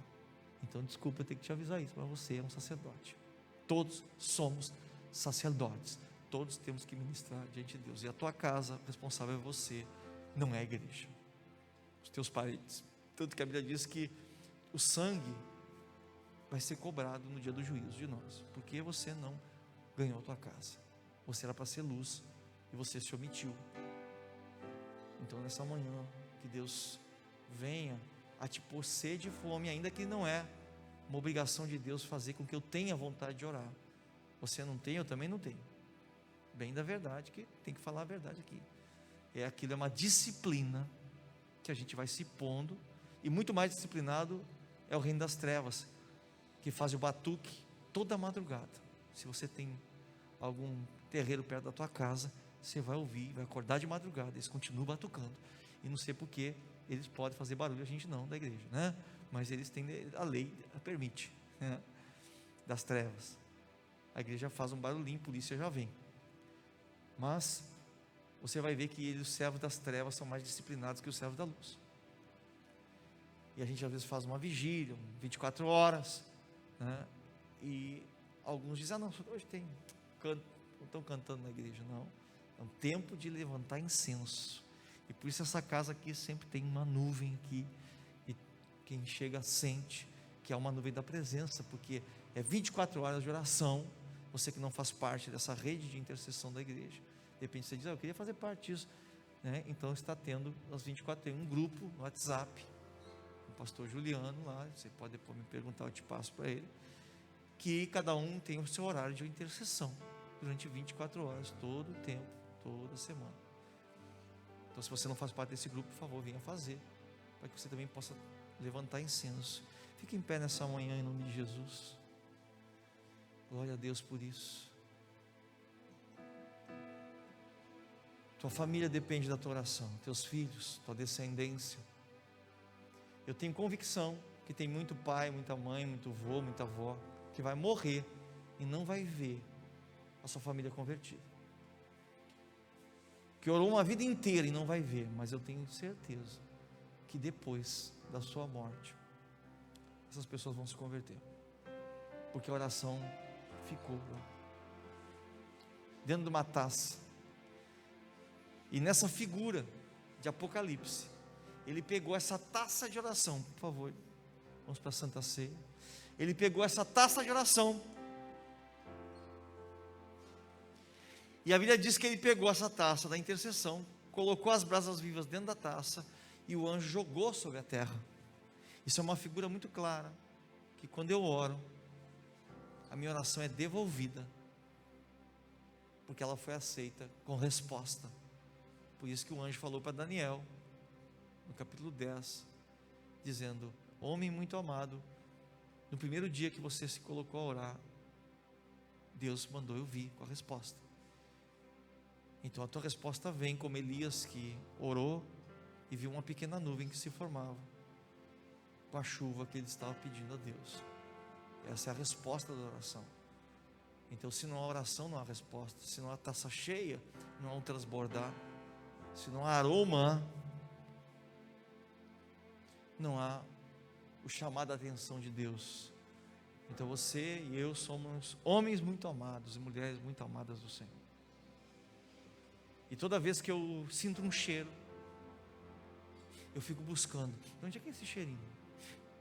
Speaker 2: Então desculpa eu ter que te avisar isso, mas você é um sacerdote, todos somos sacerdotes, todos temos que ministrar diante de Deus, e a tua casa, responsável é você, não é a igreja, os teus parentes. Tanto que a Bíblia diz que o sangue vai ser cobrado no dia do juízo de nós, porque você não ganhou a tua casa, você era para ser luz, e você se omitiu. Então nessa manhã, que Deus venha a te pôr sede e fome, ainda que não é uma obrigação de Deus fazer com que eu tenha vontade de orar. Você não tem, eu também não tenho. Bem da verdade, que tem que falar a verdade aqui. Aquilo é uma disciplina que a gente vai se pondo, e muito mais disciplinado é o reino das trevas, que faz o batuque toda madrugada. Se você tem algum terreiro perto da tua casa, você vai ouvir, vai acordar de madrugada, eles continuam batucando, e não sei porque eles podem fazer barulho, a gente não, da igreja, né? Mas eles têm, a lei permite, né? Das trevas, a igreja faz um barulhinho, a polícia já vem, mas você vai ver que os servos das trevas são mais disciplinados que os servos da luz, e a gente às vezes faz uma vigília, 24 horas, né? E alguns dizem, não, hoje tem canto, não estão cantando na igreja, não, é um tempo de levantar incenso, e por isso essa casa aqui sempre tem uma nuvem aqui, e quem chega sente que é uma nuvem da presença, porque é 24 horas de oração. Você que não faz parte dessa rede de intercessão da igreja, de repente você diz, eu queria fazer parte disso, né? Então está tendo às 24, tem um grupo no WhatsApp, o pastor Juliano lá, você pode depois me perguntar, eu te passo para ele, que cada um tem o seu horário de intercessão, durante 24 horas, todo o tempo, toda semana. Então se você não faz parte desse grupo, por favor, venha fazer, para que você também possa levantar incenso. Fique em pé nessa manhã em nome de Jesus. Glória a Deus por isso. Tua família depende da tua oração, teus filhos, tua descendência. Eu tenho convicção que tem muito pai, muita mãe, muito avô, muita avó, que vai morrer e não vai ver a sua família convertida, que orou uma vida inteira e não vai ver, mas eu tenho certeza que depois da sua morte, essas pessoas vão se converter, porque a oração ficou dentro de uma taça. E nessa figura de Apocalipse, ele pegou essa taça de oração, por favor, vamos para a Santa Ceia. Ele pegou essa taça de oração, e a Bíblia diz que ele pegou essa taça da intercessão, colocou as brasas vivas dentro da taça, e o anjo jogou sobre a terra. Isso é uma figura muito clara, que quando eu oro, a minha oração é devolvida, porque ela foi aceita com resposta. Por isso que o anjo falou para Daniel, no capítulo 10, dizendo: homem muito amado, no primeiro dia que você se colocou a orar, Deus mandou eu vir com a resposta. Então a tua resposta vem como Elias, que orou e viu uma pequena nuvem que se formava com a chuva que ele estava pedindo a Deus. Essa é a resposta da oração. Então, se não há oração, não há resposta. Se não há taça cheia, não há um transbordar. Se não há aroma, não há o chamado à atenção de Deus. Então você e eu somos homens muito amados e mulheres muito amadas do Senhor. E toda vez que eu sinto um cheiro, eu fico buscando: de onde é que é esse cheirinho?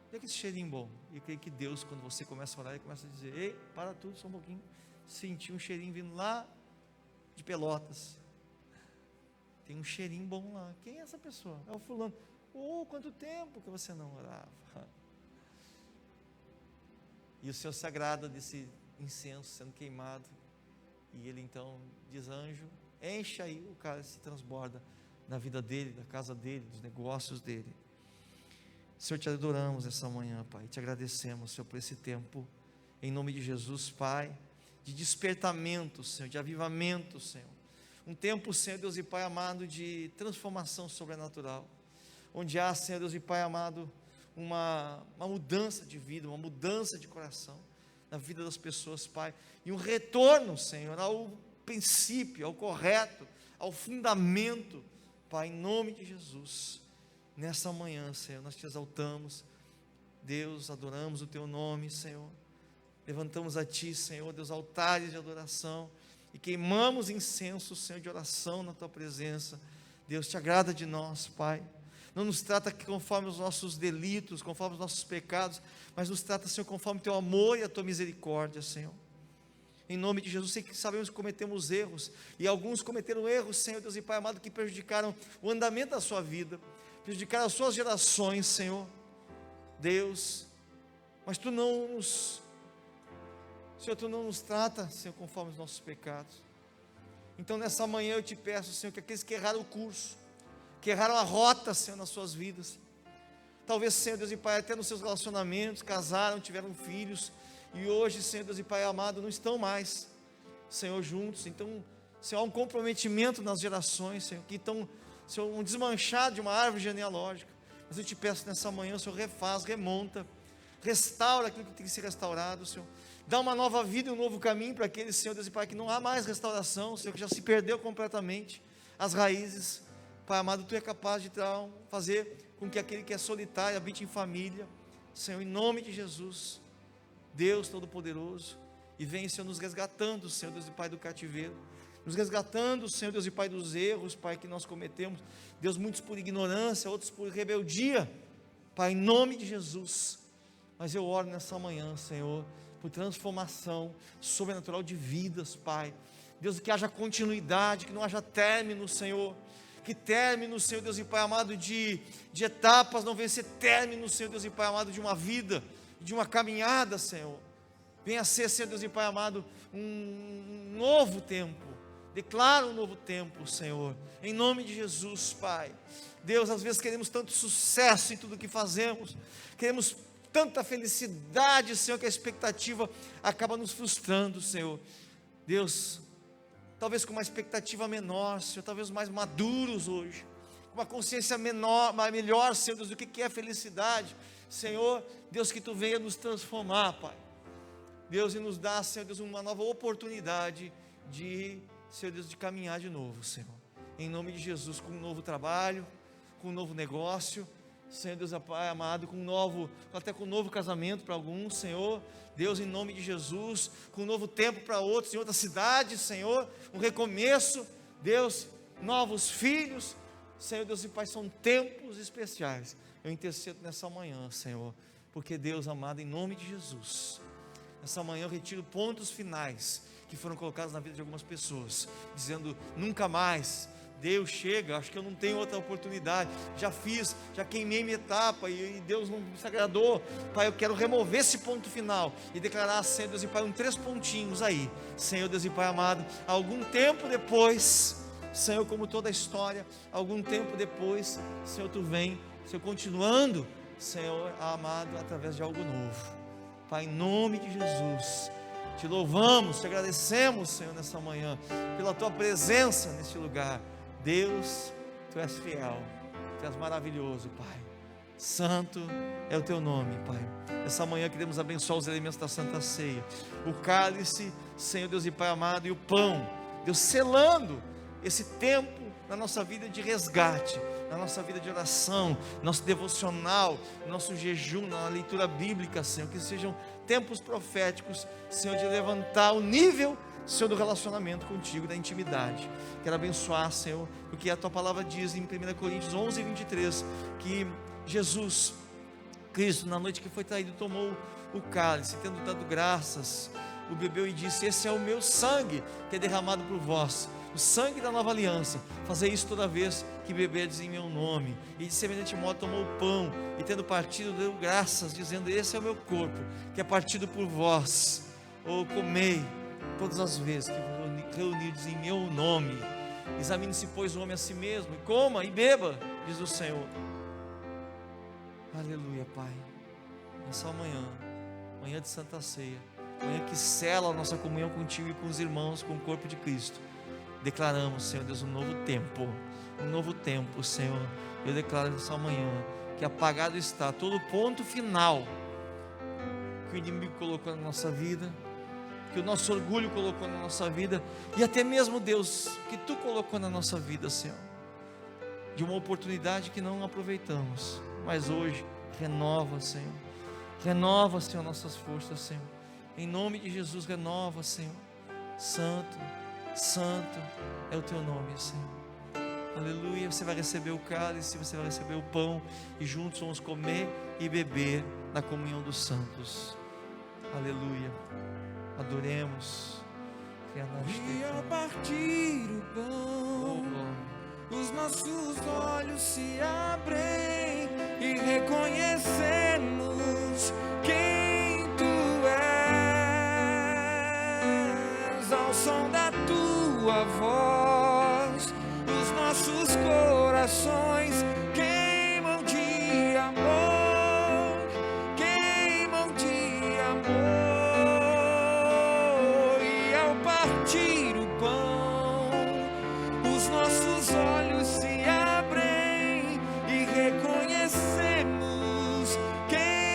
Speaker 2: Onde é que é esse cheirinho bom? E eu creio que Deus, quando você começa a orar, Ele começa a dizer: ei, para tudo, só um pouquinho. Senti um cheirinho vindo lá de Pelotas. Tem um cheirinho bom lá. Quem é essa pessoa? É o fulano. Oh, quanto tempo que você não orava. E o Senhor se agrada desse incenso sendo queimado. E Ele então diz: anjo, enche aí, o cara se transborda na vida dele, da casa dele, dos negócios dele. Senhor, te adoramos essa manhã, Pai, te agradecemos, Senhor, por esse tempo, em nome de Jesus, Pai, de despertamento, Senhor, de avivamento, Senhor, um tempo, Senhor Deus e Pai amado, de transformação sobrenatural, onde há, Senhor Deus e Pai amado, uma mudança de vida, uma mudança de coração, na vida das pessoas, Pai, e um retorno, Senhor, ao princípio, ao correto, ao fundamento, Pai, em nome de Jesus. Nessa manhã, Senhor, nós te exaltamos, Deus, adoramos o teu nome, Senhor, levantamos a ti, Senhor, Deus, altares de adoração, e queimamos incenso, Senhor, de oração na tua presença. Deus, te agrada de nós, Pai, não nos trata conforme os nossos delitos, conforme os nossos pecados, mas nos trata, Senhor, conforme o teu amor e a tua misericórdia, Senhor. Em nome de Jesus, sei que sabemos que cometemos erros, e alguns cometeram erros, Senhor Deus e Pai amado, que prejudicaram o andamento da sua vida, prejudicaram as suas gerações, Senhor, Deus, mas Tu não nos trata, Senhor, conforme os nossos pecados. Então nessa manhã eu te peço, Senhor, que aqueles que erraram o curso, que erraram a rota, Senhor, nas suas vidas, talvez, Senhor Deus e Pai, até nos seus relacionamentos, casaram, tiveram filhos, e hoje, Senhor Deus e Pai amado, não estão mais, Senhor, juntos. Então, Senhor, há um comprometimento nas gerações, Senhor, que estão, Senhor, um desmanchar de uma árvore genealógica. Mas eu te peço nessa manhã, Senhor, refaz, remonta, restaura aquilo que tem que ser restaurado, Senhor. Dá uma nova vida e um novo caminho para aqueles, Senhor Deus e Pai, que não há mais restauração, Senhor, que já se perdeu completamente as raízes. Pai amado, Tu é capaz de fazer com que aquele que é solitário habite em família, Senhor, em nome de Jesus, Deus Todo-Poderoso, e vem, Senhor, nos resgatando, Senhor Deus e Pai, do cativeiro, nos resgatando, Senhor Deus e Pai, dos erros, Pai, que nós cometemos, Deus, muitos por ignorância, outros por rebeldia, Pai, em nome de Jesus. Mas eu oro nessa manhã, Senhor, por transformação sobrenatural de vidas, Pai, Deus, que haja continuidade, que não haja término, Senhor, que término, Senhor Deus e Pai amado, de etapas, não venha ser término, Senhor Deus e Pai amado, de uma vida, de uma caminhada, Senhor, venha ser, Senhor Deus e Pai amado, um novo tempo, declara um novo tempo, Senhor, em nome de Jesus, Pai. Deus, às vezes queremos tanto sucesso em tudo que fazemos, queremos tanta felicidade, Senhor, que a expectativa acaba nos frustrando, Senhor. Deus, talvez com uma expectativa menor, Senhor, talvez mais maduros hoje, com uma consciência melhor, Senhor Deus, do que é felicidade, Senhor, Deus, que Tu venha nos transformar, Pai, Deus, e nos dá, Senhor Deus, uma nova oportunidade de, Senhor Deus, de caminhar de novo, Senhor, em nome de Jesus, com um novo trabalho, com um novo negócio, Senhor Deus, Pai amado, até com um novo casamento para alguns, Senhor, Deus, em nome de Jesus, com um novo tempo para outros, em outra cidade, Senhor, um recomeço, Deus, novos filhos, Senhor Deus e Pai, são tempos especiais. Eu intercedo nessa manhã, Senhor, porque Deus amado, em nome de Jesus, nessa manhã eu retiro pontos finais que foram colocados na vida de algumas pessoas, dizendo: nunca mais, Deus, chega, acho que eu não tenho outra oportunidade, já fiz, já queimei minha etapa e Deus não se agradou. Pai, eu quero remover esse ponto final e declarar, Senhor Deus e Pai, 3 pontinhos aí, Senhor Deus e Pai amado, algum tempo depois, Senhor, como toda a história, algum tempo depois, Senhor, Tu vem, Senhor, continuando, Senhor amado, através de algo novo. Pai, em nome de Jesus, Te louvamos, Te agradecemos, Senhor, nessa manhã, pela Tua presença neste lugar. Deus, Tu és fiel, Tu és maravilhoso, Pai. Santo é o Teu nome, Pai. Essa manhã queremos abençoar os elementos da Santa Ceia, o cálice, Senhor Deus e Pai amado, e o pão, Deus, selando esse tempo na nossa vida de resgate, na nossa vida de oração, nosso devocional, nosso jejum, na leitura bíblica, Senhor, que sejam tempos proféticos, Senhor, de levantar o nível, Senhor, do relacionamento contigo, da intimidade. Quero abençoar, Senhor, porque a Tua palavra diz em 1 Coríntios 11, 23, que Jesus Cristo, na noite que foi traído, tomou o cálice, tendo dado graças, o bebeu e disse: esse é o meu sangue, que é derramado por vós, o sangue da nova aliança. Fazei isso toda vez que beberdes em meu nome. E de semelhante modo tomou o pão, e tendo partido, deu graças, dizendo: esse é o meu corpo, que é partido por vós. Ou comei todas as vezes que vos reunidos em meu nome. Examine-se, pois, o homem a si mesmo, e coma e beba, diz o Senhor. Aleluia, Pai. Nessa manhã de Santa Ceia, manhã que sela a nossa comunhão contigo e com os irmãos, com o corpo de Cristo, declaramos, Senhor Deus, um novo tempo, Senhor. Eu declaro nessa manhã que apagado está todo ponto final que o inimigo colocou na nossa vida, que o nosso orgulho colocou na nossa vida, e até mesmo, Deus, que Tu colocou na nossa vida, Senhor, de uma oportunidade que não aproveitamos, mas hoje, renova, Senhor, nossas forças, Senhor, em nome de Jesus, renova, Senhor. Santo é o Teu nome, Senhor. Aleluia. Você vai receber o cálice, você vai receber o pão, e juntos vamos comer e beber na comunhão dos santos. Aleluia. Adoremos.
Speaker 1: E ao partir o pão, os nossos olhos se abrem e reconhecemos quem Tu és. Ao som da Tua voz, os nossos corações queimam de amor, queimam de amor. E ao partir o pão, os nossos olhos se abrem e reconhecemos quem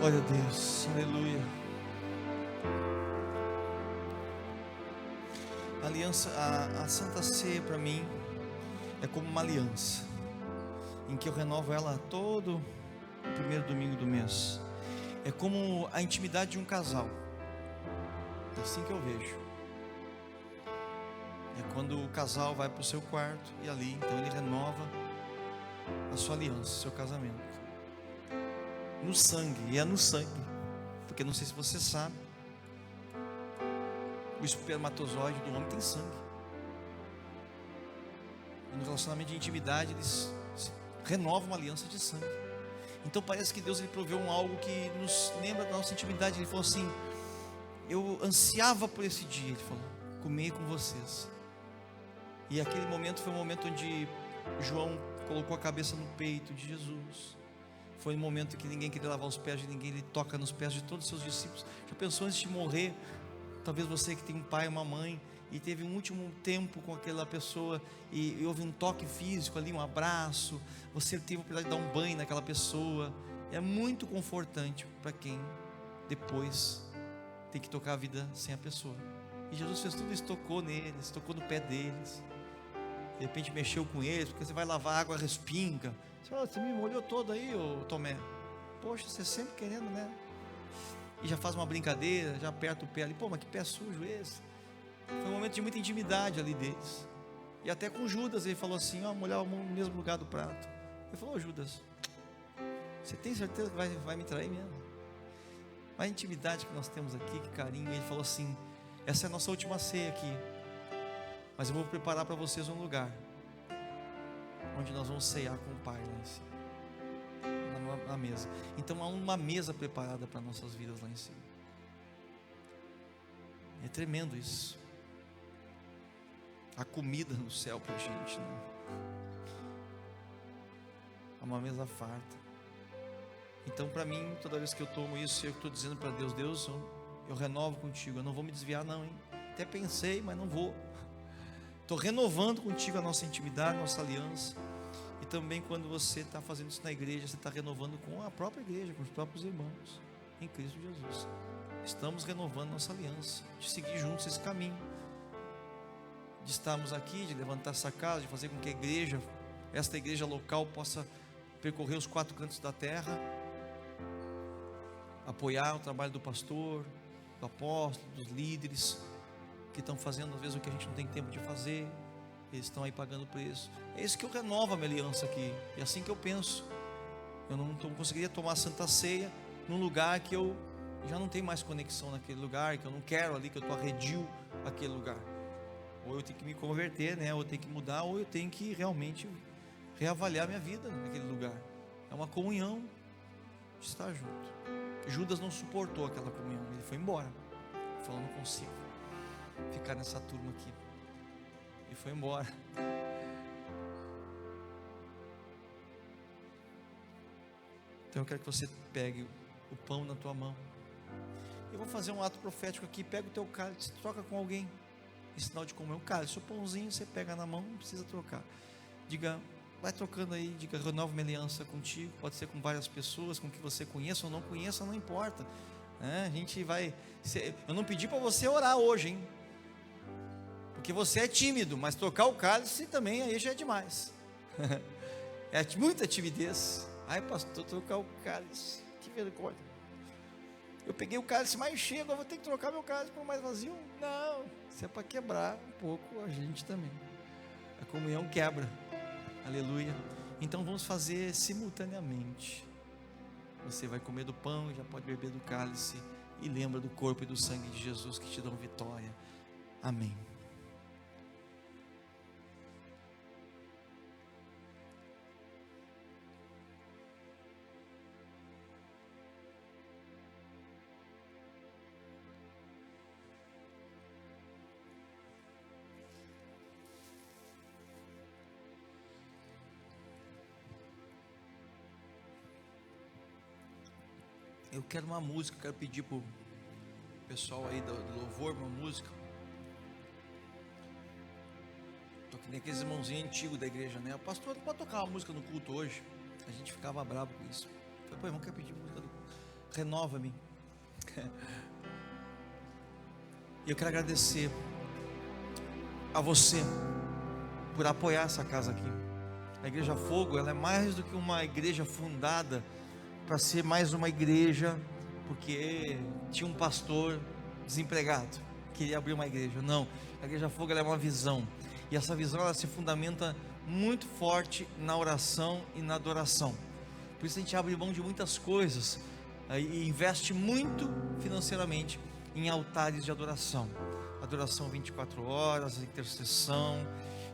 Speaker 2: Glória a Deus, aleluia. A aliança, a Santa Ceia para mim é como uma aliança, em que eu renovo ela todo o primeiro domingo do mês. É como a intimidade de um casal, é assim que eu vejo. É quando o casal vai para o seu quarto e ali, então ele renova a sua aliança, o seu casamento. No sangue, e é no sangue, porque não sei se você sabe, o espermatozoide do homem tem sangue. E no relacionamento de intimidade eles renovam uma aliança de sangue. Então parece que Deus ele proveu algo que nos lembra da nossa intimidade. Ele falou assim: eu ansiava por esse dia, ele falou, comer com vocês. E aquele momento foi um momento onde João colocou a cabeça no peito de Jesus. Foi um momento que ninguém queria lavar os pés de ninguém. Ele toca nos pés de todos os seus discípulos. Já pensou antes de morrer? Talvez você que tem um pai, uma mãe, e teve um último tempo com aquela pessoa, e houve um toque físico ali, um abraço, você teve a oportunidade de dar um banho naquela pessoa. É muito confortante para quem depois tem que tocar a vida sem a pessoa. E Jesus fez tudo isso, tocou neles, tocou no pé deles, de repente mexeu com eles, porque você vai lavar, a água respinga. Você fala: você me molhou todo aí, ô Tomé. Poxa, você sempre querendo, né? E já faz uma brincadeira, já aperta o pé ali. Pô, mas que pé sujo esse. Foi um momento de muita intimidade ali deles. E até com Judas ele falou assim: ó, molhar a mão no mesmo lugar do prato. Ele falou: Judas, você tem certeza que vai me trair mesmo? A intimidade que nós temos aqui, que carinho. Ele falou assim: essa é a nossa última ceia aqui, mas eu vou preparar para vocês um lugar onde nós vamos ceiar com o Pai lá em cima, na mesa. Então há uma mesa preparada para nossas vidas lá em cima. É tremendo isso. Há comida no céu para a gente, né? Há uma mesa farta. Então para mim, toda vez que eu tomo isso, eu estou dizendo para Deus: Deus, eu renovo contigo, eu não vou me desviar não, hein? Até pensei, mas não vou. Estou renovando contigo a nossa intimidade, a nossa aliança. E também quando você está fazendo isso na igreja, você está renovando com a própria igreja, com os próprios irmãos em Cristo Jesus. Estamos renovando nossa aliança, de seguir juntos esse caminho, de estarmos aqui, de levantar essa casa, de fazer com que a igreja, esta igreja local, possa percorrer os 4 cantos da terra, apoiar o trabalho do pastor, do apóstolo, dos líderes que estão fazendo às vezes o que a gente não tem tempo de fazer. Eles estão aí pagando o preço. É isso que eu renovo a minha aliança aqui. É assim que eu penso. Eu não conseguiria tomar a Santa Ceia num lugar que eu já não tenho mais conexão naquele lugar, que eu não quero ali, que eu estou arredio aquele lugar. Ou eu tenho que me converter, né? Ou eu tenho que mudar, ou eu tenho que realmente reavaliar minha vida naquele lugar. É uma comunhão de estar junto. Judas não suportou aquela comunhão, ele foi embora. Falou: não consigo ficar nessa turma aqui. E foi embora. Então eu quero que você pegue o pão na tua mão. Eu vou fazer um ato profético aqui. Pega o teu cálice, troca com alguém, em sinal de comunhão. O cálice, o pãozinho você pega na mão, não precisa trocar. Diga, vai trocando aí, diga: renova minha aliança contigo. Pode ser com várias pessoas, com que você conheça ou não conheça, não importa. A gente vai. Eu não pedi para você orar hoje, hein? Porque você é tímido, mas trocar o cálice também aí já é demais. É muita timidez. Ai, pastor, trocar o cálice, que vergonha. Eu peguei o cálice mais cheio, agora vou ter que trocar meu cálice para o mais vazio. Não, isso é para quebrar um pouco a gente também. A comunhão quebra. Aleluia. Então vamos fazer simultaneamente. Você vai comer do pão, já pode beber do cálice, e lembra do corpo e do sangue de Jesus que te dão vitória. Amém. Eu quero uma música, quero pedir para o pessoal aí do louvor uma música. Tô que nem aqueles irmãozinhos antigos da igreja, né? O pastor não pode tocar uma música no culto hoje. A gente ficava bravo com isso. Eu falei: pô, irmão, quer pedir música do culto?
Speaker 3: renova-me. E eu quero agradecer a você por apoiar essa casa aqui. A Igreja Fogo, ela é mais do que uma igreja fundada para ser mais uma igreja porque tinha um pastor desempregado, queria abrir uma igreja. Não, a Igreja Fogo, ela é uma visão, e essa visão, ela se fundamenta muito forte na oração e na adoração. Por isso a gente abre mão de muitas coisas e investe muito financeiramente em altares de adoração, 24 horas, intercessão.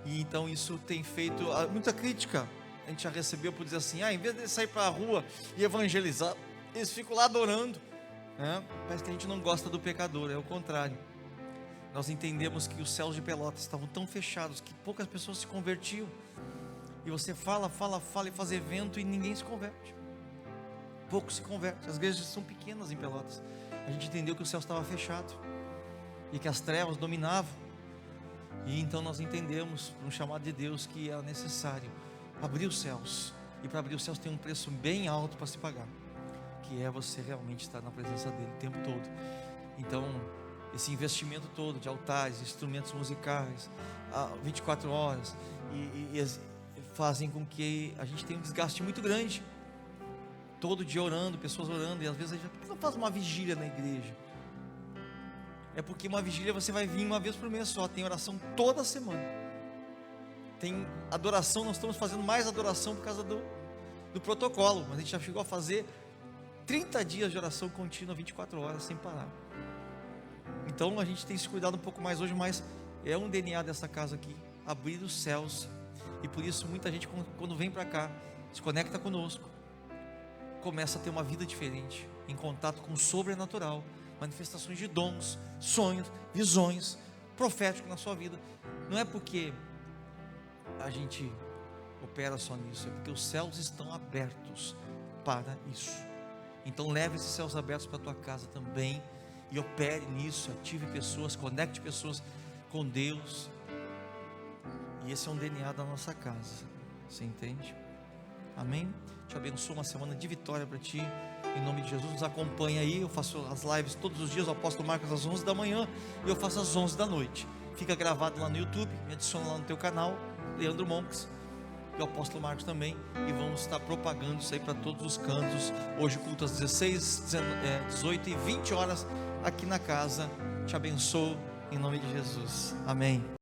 Speaker 3: E então isso tem feito muita crítica. A gente já recebeu por dizer assim: em vez de sair para a rua e evangelizar, eles ficam lá adorando, né? Parece que a gente não gosta do pecador. É o contrário. Nós entendemos que os céus de Pelotas estavam tão fechados que poucas pessoas se convertiam. E você fala e faz evento e ninguém se converte. Poucos se convertem. As igrejas são pequenas em Pelotas. A gente entendeu que o céu estava fechado e que as trevas dominavam. E então nós entendemos, no chamado de Deus, que é necessário abrir os céus. E para abrir os céus tem um preço bem alto para se pagar, que é você realmente estar na presença dele o tempo todo. Então, esse investimento todo de altares, instrumentos musicais, 24 horas, e fazem com que a gente tenha um desgaste muito grande. Todo dia orando, pessoas orando, e às vezes a gente, por que não faz uma vigília na igreja? É porque uma vigília você vai vir uma vez por mês só, tem oração toda semana. Tem adoração, nós estamos fazendo mais adoração por causa do protocolo, mas a gente já chegou a fazer 30 dias de oração contínua, 24 horas, sem parar. Então a gente tem se cuidado um pouco mais hoje, mas é um DNA dessa casa aqui, abrir os céus. E por isso muita gente, quando vem para cá, se conecta conosco, começa a ter uma vida diferente, em contato com o sobrenatural, manifestações de dons, sonhos, visões, proféticos na sua vida. Não é porque a gente opera só nisso, é porque os céus estão abertos para isso. Então leve esses céus abertos para a tua casa também, e opere nisso, ative pessoas, conecte pessoas com Deus. E esse é um DNA da nossa casa, você entende? Amém? Te abençoo, uma semana de vitória para ti, em nome de Jesus. Nos acompanha aí, eu faço as lives todos os dias, o apóstolo Marcos às 11 da manhã, e eu faço às 11 da noite, fica gravado lá no YouTube, me adiciona lá no teu canal, Leandro Monks, e o apóstolo Marcos também, e vamos estar propagando isso aí para todos os cantos. Hoje culto às 16, 18 e 20 horas, aqui na casa. Te abençoo, em nome de Jesus, amém.